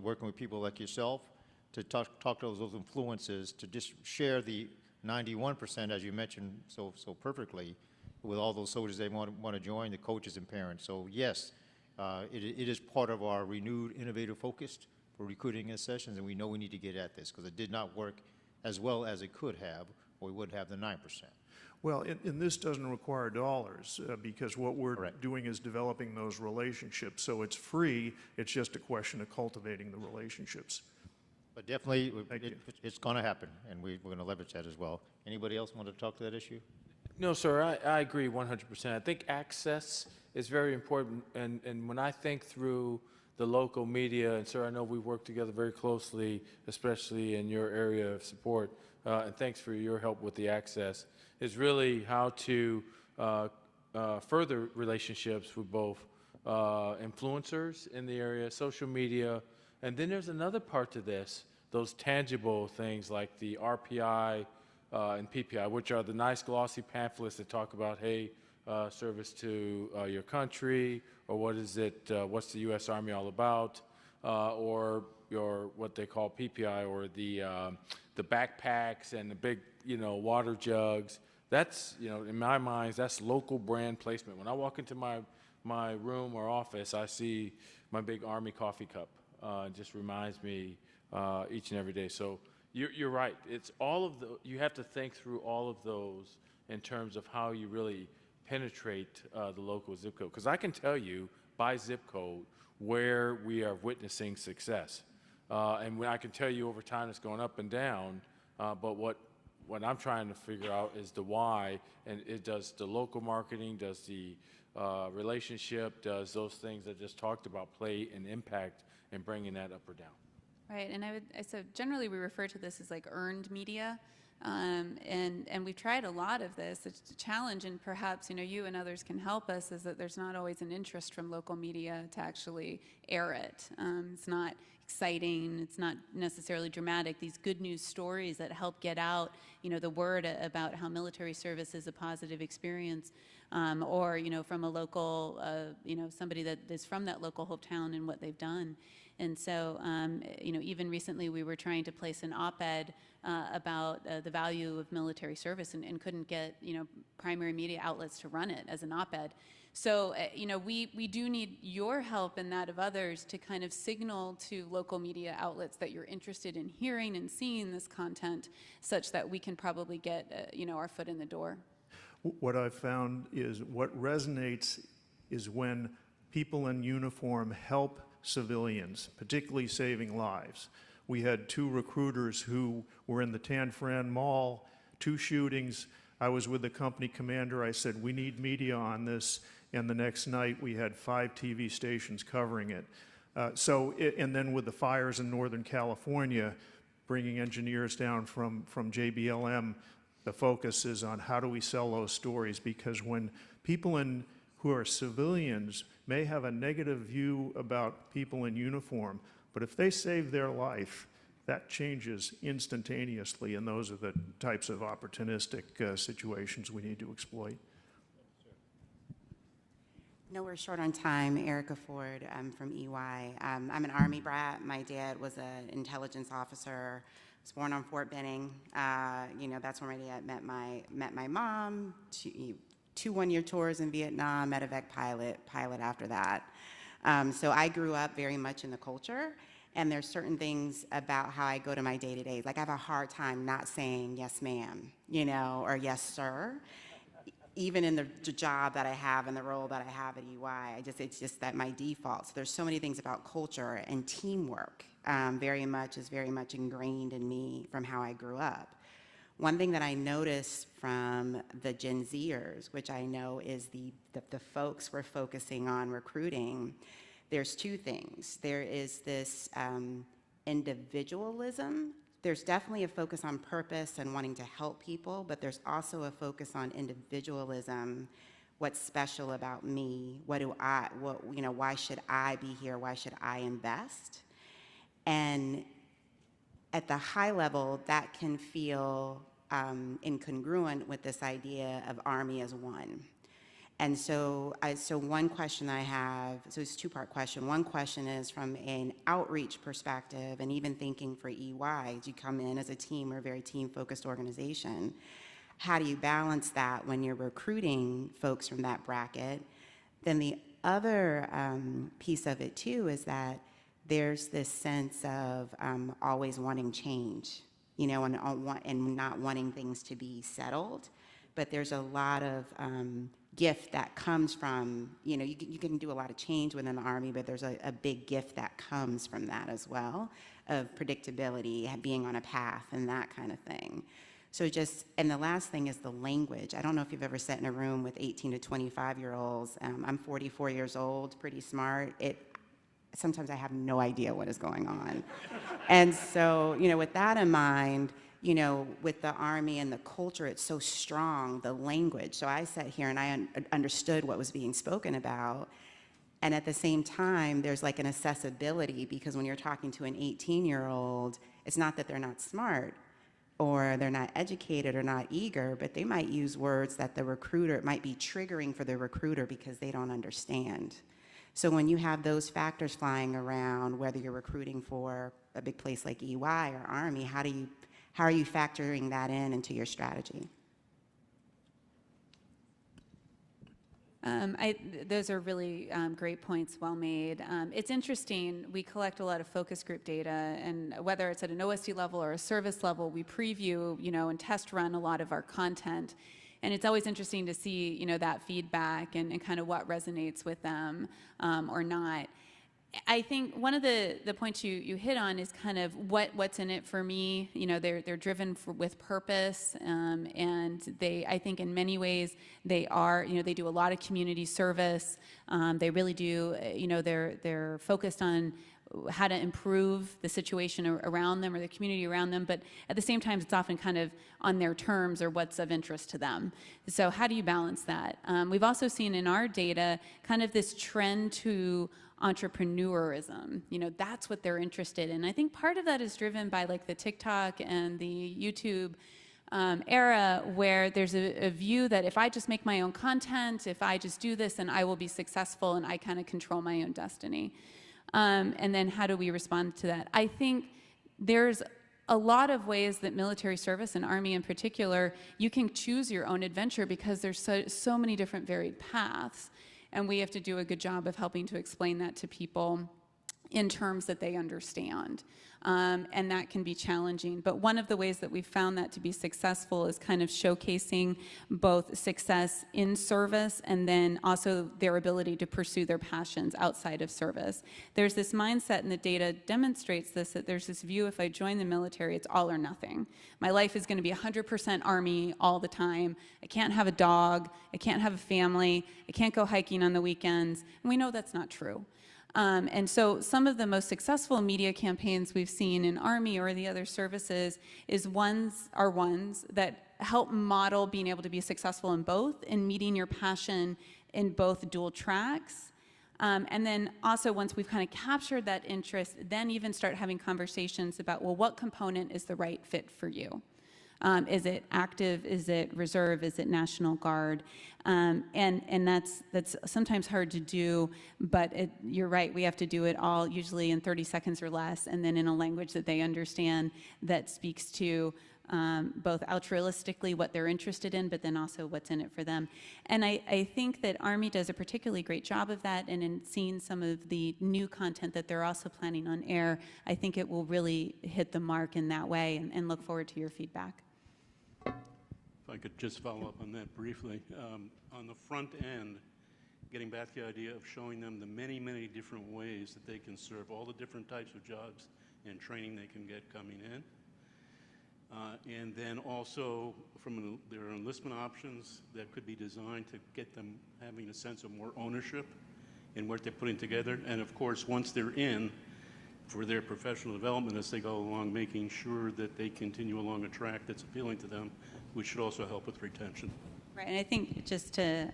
working with people like yourself to talk to those influences, to just share the 91%, as you mentioned so perfectly, with all those soldiers they want to join, the coaches and parents. So yes, it is part of our renewed innovative focus for recruiting in sessions, and we know we need to get at this because it did not work as well as it could have, or we would have the 9%. Well, and this doesn't require dollars because what we're doing is developing those relationships. So it's free. It's just a question of cultivating the relationships. But definitely, it's going to happen, and we're going to leverage that as well. Anybody else want to talk to that issue? No, sir, I agree 100%. I think access is very important, and when I think through the local media, and sir, I know we work together very closely, especially in your area of support, and thanks for your help with the access, is really how to further relationships with both influencers in the area, social media, and then there's another part to this, those tangible things like the RPI and PPI, which are the nice glossy pamphlets that talk about, hey, service to your country, or what is it, what's the U.S. Army all about, or your what they call PPI, or the backpacks and the big, water jugs. That's, in my mind, that's local brand placement. When I walk into my room or office, I see my big Army coffee cup. It just reminds me each and every day. So you're right. It's all of you have to think through all of those in terms of how you really penetrate the local zip code. Because I can tell you by zip code where we are witnessing success. And when I can tell you over time it's going up and down, but what I'm trying to figure out is the why, and it does the local marketing, does the relationship, does those things I just talked about play an impact in bringing that up or down? Right, and so generally we refer to this as like earned media, and we've tried a lot of this. It's a challenge, and perhaps you and others can help us, is that there's not always an interest from local media to actually air it. It's not exciting, it's not necessarily dramatic. These good news stories that help get out, the word about how military service is a positive experience, or from a local, somebody that is from that local hometown and what they've done. And so, even recently we were trying to place an op-ed about the value of military service and couldn't get, primary media outlets to run it as an op-ed. So, we do need your help and that of others to kind of signal to local media outlets that you're interested in hearing and seeing this content such that we can probably get, our foot in the door. What I've found is what resonates is when people in uniform help civilians, particularly saving lives. We had 2 recruiters who were in the Tan Fran Mall, 2 shootings. I was with the company commander. I said, we need media on this. And the next night, we had 5 TV stations covering it. And then with the fires in Northern California, bringing engineers down from JBLM, the focus is on how do we sell those stories, because when people who are civilians may have a negative view about people in uniform, but if they save their life, that changes instantaneously, and those are the types of opportunistic situations we need to exploit. No, we're short on time. Erica Ford, I'm from EY. I'm an Army brat. My dad was an intelligence officer. I was born on Fort Benning. That's where my dad met my mom. 2 one-year tours in Vietnam, medevac pilot after that. So I grew up very much in the culture, and there's certain things about how I go to my day-to-days. Like I have a hard time not saying yes, ma'am, or yes, sir. Even in the job that I have and the role that I have at EY, it's just that my default. So there's so many things about culture and teamwork very much ingrained in me from how I grew up. One thing that I noticed from the Gen Zers, which I know is the folks we're focusing on recruiting, there's 2 things. There is this individualism. There's definitely a focus on purpose and wanting to help people, but there's also a focus on individualism. What's special about me? Why should I be here? Why should I invest? And at the high level, that can feel incongruent with this idea of Army as one. And so one question I have, so it's a 2-part question. One question is from an outreach perspective, and even thinking for EY, as you come in as a team, we're a very team-focused organization. How do you balance that when you're recruiting folks from that bracket? Then the other piece of it too is that there's this sense of always wanting change, and not wanting things to be settled. But there's a lot of gift that comes from, you can do a lot of change within the Army, but there's a big gift that comes from that as well, of predictability, being on a path and that kind of thing. So and the last thing is the language. I don't know if you've ever sat in a room with 18 to 25-year-olds. I'm 44 years old, pretty smart. Sometimes I have no idea what is going on. And so, with that in mind, with the Army and the culture, it's so strong, the language. So I sat here and I understood what was being spoken about. And at the same time, there's like an accessibility, because when you're talking to an 18-year-old, it's not that they're not smart or they're not educated or not eager, but they might use words that it might be triggering for the recruiter because they don't understand. So when you have those factors flying around, whether you're recruiting for a big place like EY or Army, how are you factoring that into your strategy? Those are really great points, well made. It's interesting, we collect a lot of focus group data, and whether it's at an OSD level or a service level, we preview, and test run a lot of our content. And it's always interesting to see, that feedback and kind of what resonates with them or not. I think one of the points you hit on is kind of what's in it for me. They're driven with purpose, and I think in many ways they are. They do a lot of community service. They really do. They're focused on how to improve the situation around them or the community around them, but at the same time, it's often kind of on their terms or what's of interest to them. So how do you balance that? We've also seen in our data kind of this trend to entrepreneurism. That's what they're interested in. I think part of that is driven by like the TikTok and the YouTube era, where there's a view that if I just make my own content, if I just do this, then I will be successful and I kind of control my own destiny. And then how do we respond to that? I think there's a lot of ways that military service and Army in particular, you can choose your own adventure because there's so many different varied paths. And we have to do a good job of helping to explain that to people in terms that they understand. And that can be challenging. But one of the ways that we've found that to be successful is kind of showcasing both success in service and then also their ability to pursue their passions outside of service. There's this mindset, and the data demonstrates this, that there's this view, if I join the military, it's all or nothing. My life is going to be 100% Army all the time. I can't have a dog. I can't have a family. I can't go hiking on the weekends. And we know that's not true. And so some of the most successful media campaigns we've seen in Army or the other services are ones that help model being able to be successful in both, in meeting your passion in both dual tracks. And then also once we've kind of captured that interest, then even start having conversations about, well, what component is the right fit for you? Is it active? Is it reserve? Is it National Guard? And that's sometimes hard to do, but you're right, we have to do it all usually in 30 seconds or less, and then in a language that they understand that speaks to both altruistically what they're interested in, but then also what's in it for them. And I think that Army does a particularly great job of that, and in seeing some of the new content that they're also planning on air, I think it will really hit the mark in that way, and look forward to your feedback. If I could just follow up on that briefly. On the front end, getting back to the idea of showing them the many, many different ways that they can serve, all the different types of jobs and training they can get coming in. And then also from their enlistment options that could be designed to get them having a sense of more ownership in what they're putting together. And of course, once they're in, for their professional development as they go along, making sure that they continue along a track that's appealing to them, which should also help with retention. Right, and I think just to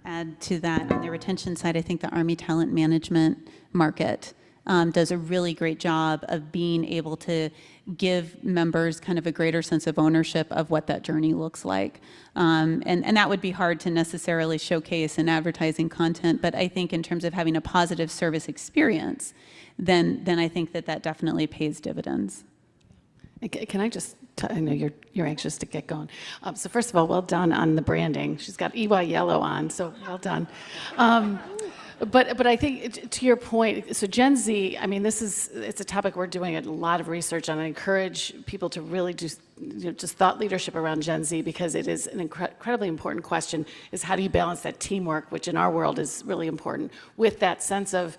add to that, on the retention side, I think the Army talent management market does a really great job of being able to give members kind of a greater sense of ownership of what that journey looks like. And that would be hard to necessarily showcase in advertising content, but I think in terms of having a positive service experience, then I think that definitely pays dividends. Can I just, I know you're anxious to get going. So first of all, well done on the branding. She's got EY yellow on, so well done. But I think to your point, so Gen Z, I mean, it's a topic we're doing a lot of research on. I encourage people to really just thought leadership around Gen Z, because it is an incredibly important question, is how do you balance that teamwork, which in our world is really important, with that sense of,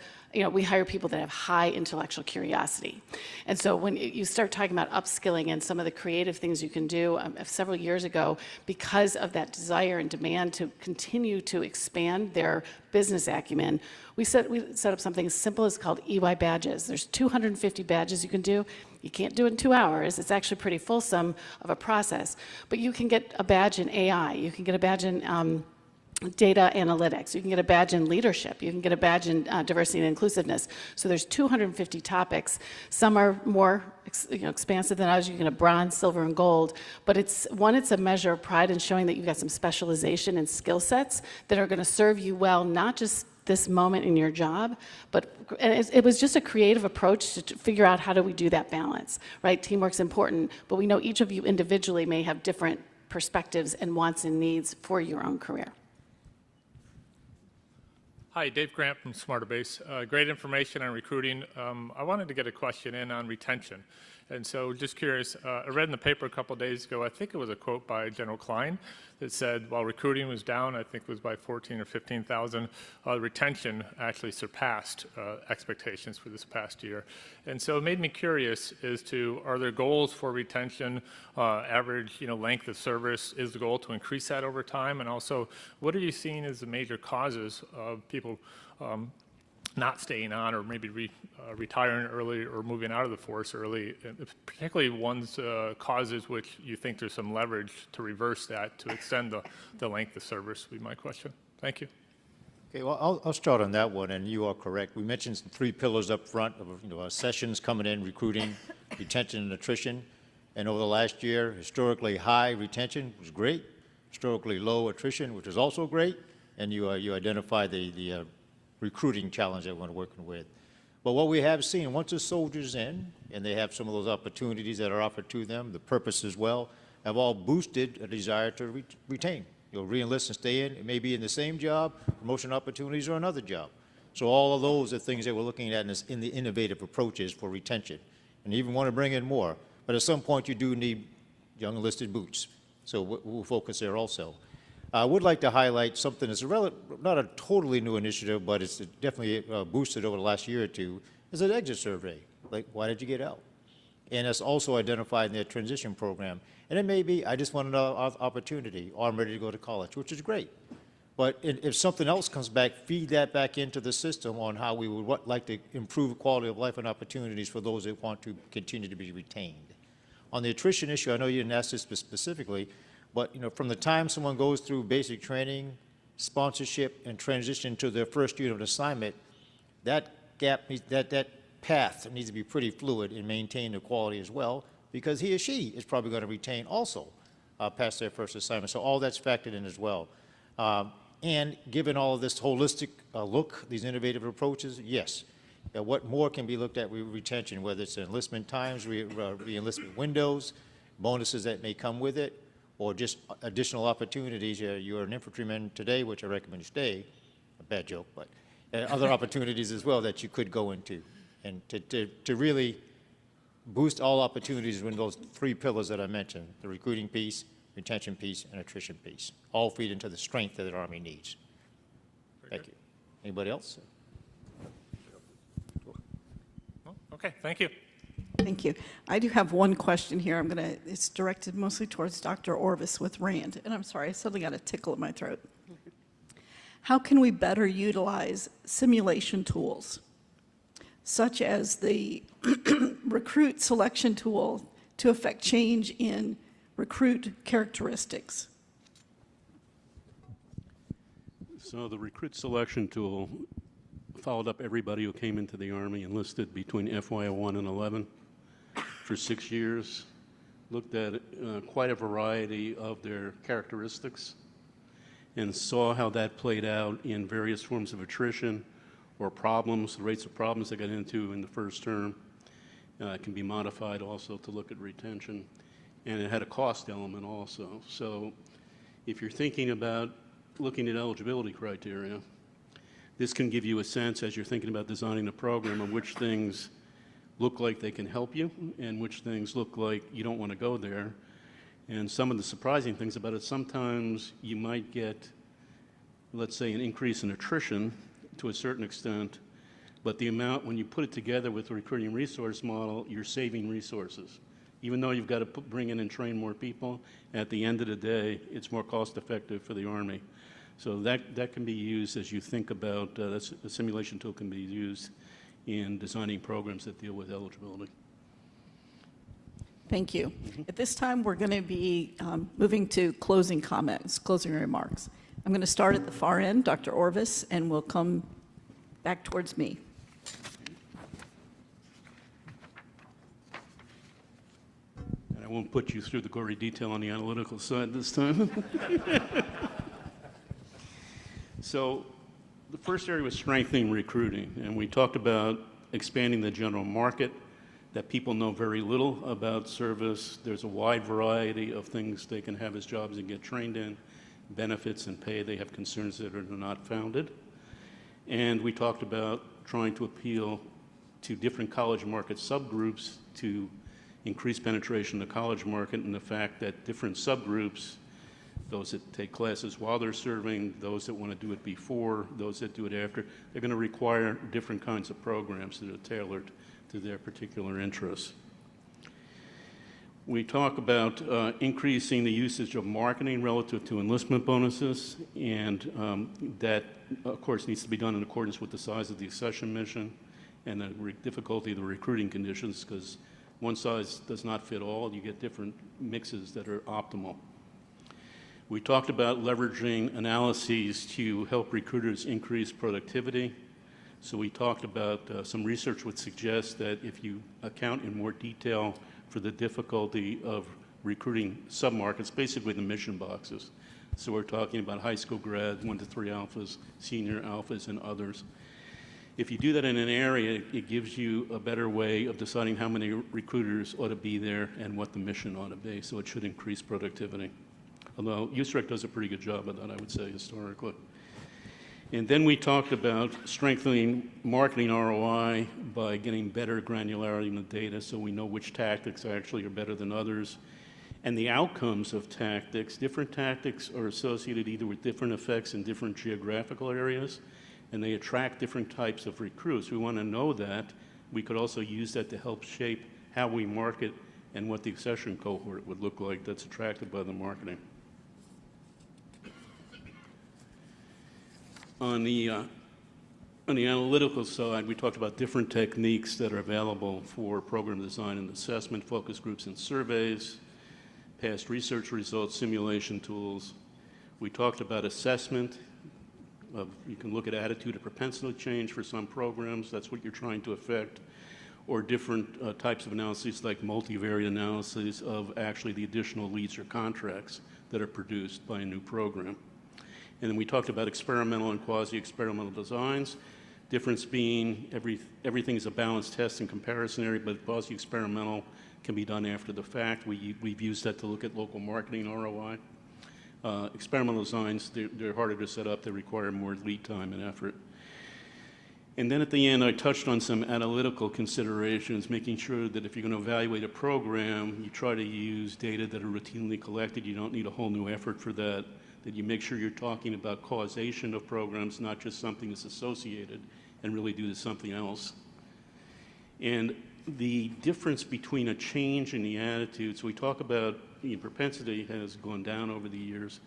we hire people that have high intellectual curiosity. And so when you start talking about upskilling and some of the creative things you can do, several years ago, because of that desire and demand to continue to expand their business acumen, we set up something as simple as called EY badges. There's 250 badges you can do. You can't do it in 2 hours. It's actually pretty fulsome of a process. But you can get a badge in AI. You can get a badge in data analytics. You can get a badge in leadership. You can get a badge in diversity and inclusiveness. So there's 250 topics. Some are more expansive than others. You can get a bronze, silver, and gold. But it's a measure of pride in showing that you've got some specialization and skill sets that are going to serve you well, not just this moment in your job, but it was just a creative approach to figure out how do we do that balance, right? Teamwork's important, but we know each of you individually may have different perspectives and wants and needs for your own career. Hi, Dave Grant from Smartabase. Great information on recruiting. I wanted to get a question in on retention. And so just curious, I read in the paper a couple of days ago, I think it was a quote by General Klein that said while recruiting was down, I think it was by 14 or 15,000, retention actually surpassed expectations for this past year. And so it made me curious as to, are there goals for retention, average length of service? Is the goal to increase that over time? And also, what are you seeing as the major causes of people not staying on, or maybe retiring early or moving out of the force early, particularly ones causes which you think there's some leverage to reverse that, to extend the length of service, would be my question. Thank you. Okay, well, I'll start on that one, and you are correct. We mentioned some 3 pillars up front of sessions coming in, recruiting, retention, and attrition. And over the last year, historically high retention was great, historically low attrition, which is also great, and you identify the recruiting challenge that we're working with. But what we have seen, once a soldier's in and they have some of those opportunities that are offered to them, the purpose as well, have all boosted a desire to retain. Re-enlist and stay in. It may be in the same job, promotion opportunities, or another job. So all of those are things that we're looking at in the innovative approaches for retention. And even want to bring in more. But at some point, you do need young enlisted boots. So we'll focus there also. I would like to highlight something that's not a totally new initiative, but it's definitely boosted over the last year or two, is an exit survey. Like, why did you get out? And it's also identified in their transition program. And it may be, I just want another opportunity, or I'm ready to go to college, which is great. But if something else comes back, feed that back into the system on how we would like to improve quality of life and opportunities for those that want to continue to be retained. On the attrition issue, I know you didn't ask this specifically, but from the time someone goes through basic training, sponsorship, and transition to their first unit of assignment, that path needs to be pretty fluid and maintain the quality as well, because he or she is probably going to retain also past their first assignment. So all that's factored in as well. And given all of this holistic look, these innovative approaches, yes. What more can be looked at with retention, whether it's enlistment times, re-enlistment windows, bonuses that may come with it, or just additional opportunities. You're an infantryman today, which I recommend you stay. A bad joke, but other opportunities as well that you could go into. And to really boost all opportunities in those 3 pillars that I mentioned, the recruiting piece, retention piece, and attrition piece, all feed into the strength that the Army needs. Thank you. Anybody else? Okay, thank you. Thank you. I do have one question here. It's directed mostly towards Dr. Orvis with RAND. And I'm sorry, I suddenly got a tickle in my throat. How can we better utilize simulation tools, such as the recruit selection tool, to affect change in recruit characteristics? So the recruit selection tool followed up everybody who came into the Army enlisted between FY01 and 11 for 6 years, looked at quite a variety of their characteristics, and saw how that played out in various forms of attrition or problems, the rates of problems they got into in the first term. It can be modified also to look at retention. And it had a cost element also. So if you're thinking about looking at eligibility criteria, This can give you a sense as you're thinking about designing a program of which things look like they can help you and which things look like you don't want to go there. And some of the surprising things about it, sometimes you might get, let's say, an increase in attrition to a certain extent, but the amount, when you put it together with the recruiting resource model, you're saving resources. Even though you've got to bring in and train more people, at the end of the day, it's more cost effective for the Army. So that can be used as you think about, that's a simulation tool can be used in designing programs that deal with eligibility. Thank you. At this time, we're going to be moving to closing comments, closing remarks. I'm going to start at the far end, Dr. Orvis, and we'll come back towards me. And I won't put you through the gory detail on the analytical side this time. So the first area was strengthening recruiting, and we talked about expanding the general market, that people know very little about service. There's a wide variety of things they can have as jobs and get trained in, benefits and pay. They have concerns that are not founded. And we talked about trying to appeal to different college market subgroups to increase penetration in the college market, and the fact that different subgroups, those that take classes while they're serving, those that want to do it before, those that do it after, they're going to require different kinds of programs that are tailored to their particular interests. We talk about increasing the usage of marketing relative to enlistment bonuses, and that, of course, needs to be done in accordance with the size of the accession mission and the difficulty of the recruiting conditions, because one size does not fit all. You get different mixes that are optimal. We talked about leveraging analyses to help recruiters increase productivity. So we talked about some research would suggest that if you account in more detail for the difficulty of recruiting submarkets, basically the mission boxes. So we're talking about high school grad, 1 to 3 alphas, senior alphas, and others. If you do that in an area, it gives you a better way of deciding how many recruiters ought to be there and what the mission ought to be. So it should increase productivity. Although USREC does a pretty good job of that, I would say, historically. And then we talked about strengthening marketing ROI by getting better granularity in the data so we know which tactics actually are better than others. And the outcomes of tactics, different tactics are associated either with different effects in different geographical areas, and they attract different types of recruits. We want to know that. We could also use that to help shape how we market and what the accession cohort would look like that's attracted by the marketing. On the analytical side, we talked about different techniques that are available for program design and assessment, focus groups and surveys, past research results, simulation tools. We talked about assessment. You can look at attitude or propensity change for some programs. That's what you're trying to affect. Or different types of analyses like multivariate analyses of actually the additional leads or contracts that are produced by a new program. And then we talked about experimental and quasi-experimental designs. Difference being everything is a balanced test and comparison area, but quasi-experimental can be done after the fact. We've used that to look at local marketing ROI. Experimental designs, they're harder to set up. They require more lead time and effort. And then at the end, I touched on some analytical considerations, making sure that if you're going to evaluate a program, you try to use data that are routinely collected. You don't need a whole new effort for that. That you make sure you're talking about causation of programs, not just something that's associated and really due to something else. And the difference between a change in the attitudes, we talk about propensity has gone down over the years.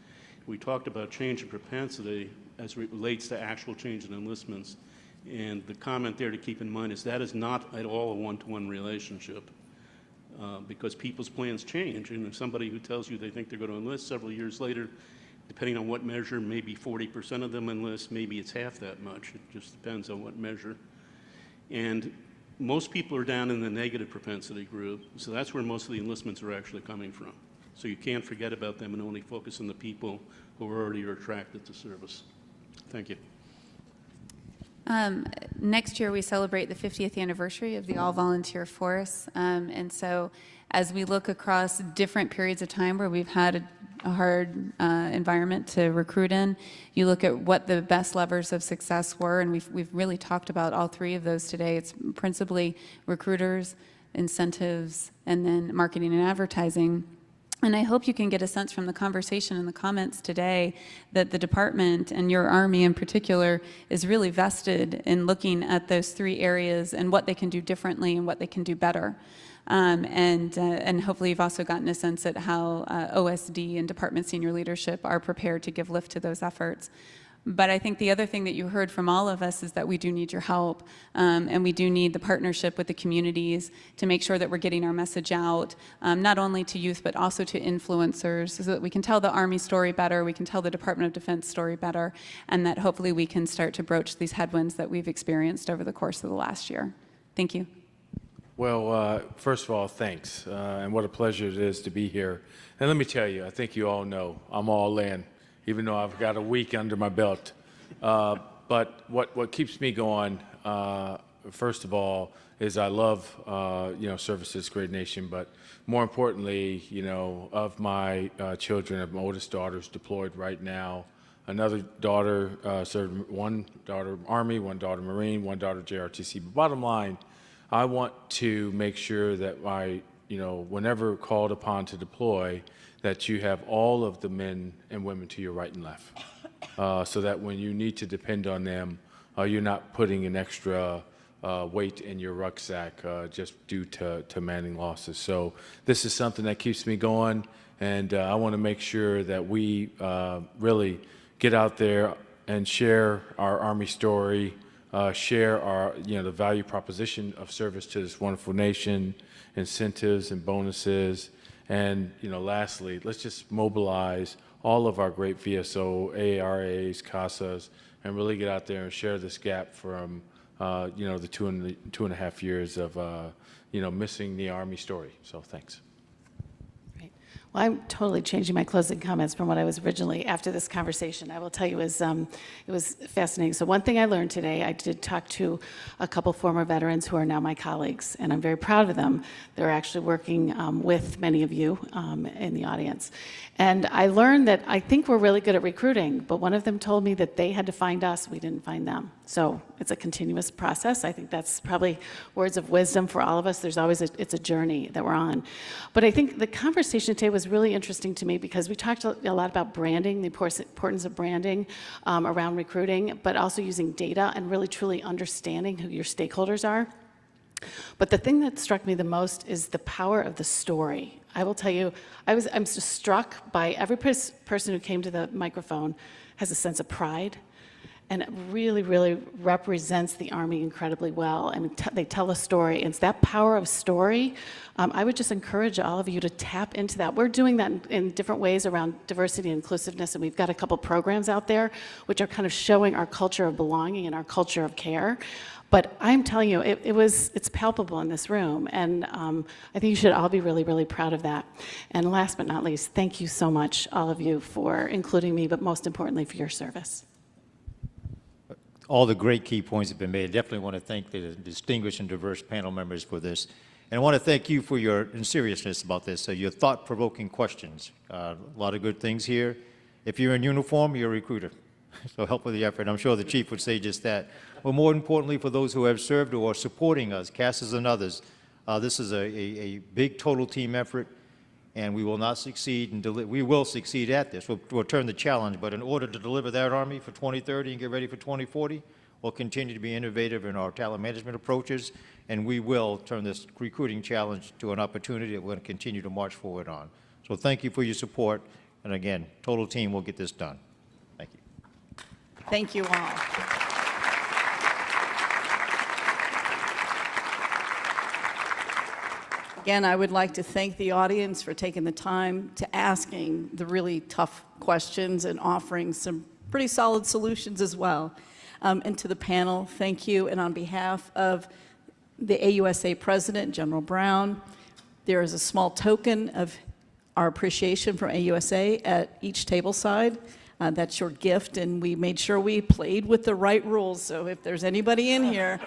We talked about change in propensity as it relates to actual change in enlistments. And the comment there to keep in mind is that is not at all a one-to-one relationship because people's plans change. And if somebody who tells you they think they're going to enlist several years later, depending on what measure, maybe 40% of them enlist, maybe it's half that much. It just depends on what measure. And most people are down in the negative propensity group, so that's where most of the enlistments are actually coming from. So you can't forget about them and only focus on the people who already are attracted to service. Thank you. Next year, we celebrate the 50th anniversary of the all-volunteer force. And so as we look across different periods of time where we've had a hard environment to recruit in, you look at what the best levers of success were, and we've really talked about all three of those today. It's principally recruiters, incentives, and then marketing and advertising. And I hope you can get a sense from the conversation and the comments today that the department, and your Army in particular, is really vested in looking at those three areas and what they can do differently and what they can do better. And hopefully you've also gotten a sense at how OSD and department senior leadership are prepared to give lift to those efforts. But I think the other thing that you heard from all of us is that we do need your help, and we do need the partnership with the communities to make sure that we're getting our message out, not only to youth, but also to influencers, so that we can tell the Army story better, we can tell the Department of Defense story better, and that hopefully we can start to broach these headwinds that we've experienced over the course of the last year. Thank you. Well, first of all, thanks, and what a pleasure it is to be here. And let me tell you, I think you all know I'm all in, even though I've got a week under my belt. But what keeps me going, first of all, is I love, service to this great nation, but more importantly, of my children, of my oldest daughter's deployed right now. Another daughter served, one daughter Army, one daughter Marine, one daughter JROTC. But bottom line, I want to make sure that whenever called upon to deploy, that you have all of the men and women to your right and left, so that when you need to depend on them, you're not putting an extra weight in your rucksack just due to manning losses. So this is something that keeps me going, and I want to make sure that we really get out there and share our Army story, share our, the value proposition of service to this wonderful nation, incentives and bonuses. And, lastly, let's just mobilize all of our great VSO, ARAs, CASAs, and really get out there and share this gap from, the 2.5 years of, missing the Army story. So thanks. Well, I'm totally changing my closing comments from what I was originally after this conversation. I will tell you, it was fascinating. So one thing I learned today, I did talk to a couple former veterans who are now my colleagues, and I'm very proud of them. They're actually working with many of you in the audience. And I learned that I think we're really good at recruiting, but one of them told me that they had to find us, we didn't find them. So it's a continuous process. I think that's probably words of wisdom for all of us. There's always it's a journey that we're on. But I think the conversation today was really interesting to me because we talked a lot about branding, the importance of branding around recruiting, but also using data and really truly understanding who your stakeholders are. But the thing that struck me the most is the power of the story. I will tell you, I'm just struck by every person who came to the microphone has a sense of pride, and it really, really represents the Army incredibly well. I mean, they tell a story. It's that power of story. I would just encourage all of you to tap into that. We're doing that in different ways around diversity and inclusiveness, and we've got a couple programs out there which are kind of showing our culture of belonging and our culture of care. But I'm telling you, it's palpable in this room, and I think you should all be really, really proud of that. And last but not least, thank you so much, all of you, for including me, but most importantly, for your service. All the great key points have been made. I definitely want to thank the distinguished and diverse panel members for this. And I want to thank you for your seriousness about this, your thought-provoking questions. A lot of good things here. If you're in uniform, you're a recruiter. So help with the effort. I'm sure the chief would say just that. But more importantly, for those who have served or are supporting us, CASAs and others, this is a big total team effort, and we will not succeed, and we will succeed at this. We'll turn the challenge, but in order to deliver that Army for 2030 and get ready for 2040, we'll continue to be innovative in our talent management approaches, and we will turn this recruiting challenge to an opportunity that we're going to continue to march forward on. So thank you for your support, and again, total team will get this done. Thank you. Thank you all. Again, I would like to thank the audience for taking the time to asking the really tough questions and offering some pretty solid solutions as well. And to the panel, thank you. And on behalf of the AUSA President, General Brown, there is a small token of our appreciation from AUSA at each table side. That's your gift, and we made sure we played with the right rules. So if there's anybody in here,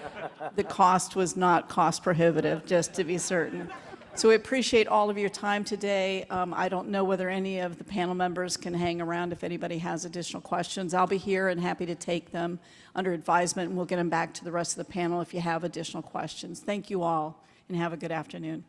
the cost was not cost prohibitive, just to be certain. So we appreciate all of your time today. I don't know whether any of the panel members can hang around if anybody has additional questions. I'll be here and happy to take them under advisement, and we'll get them back to the rest of the panel if you have additional questions. Thank you all, and have a good afternoon.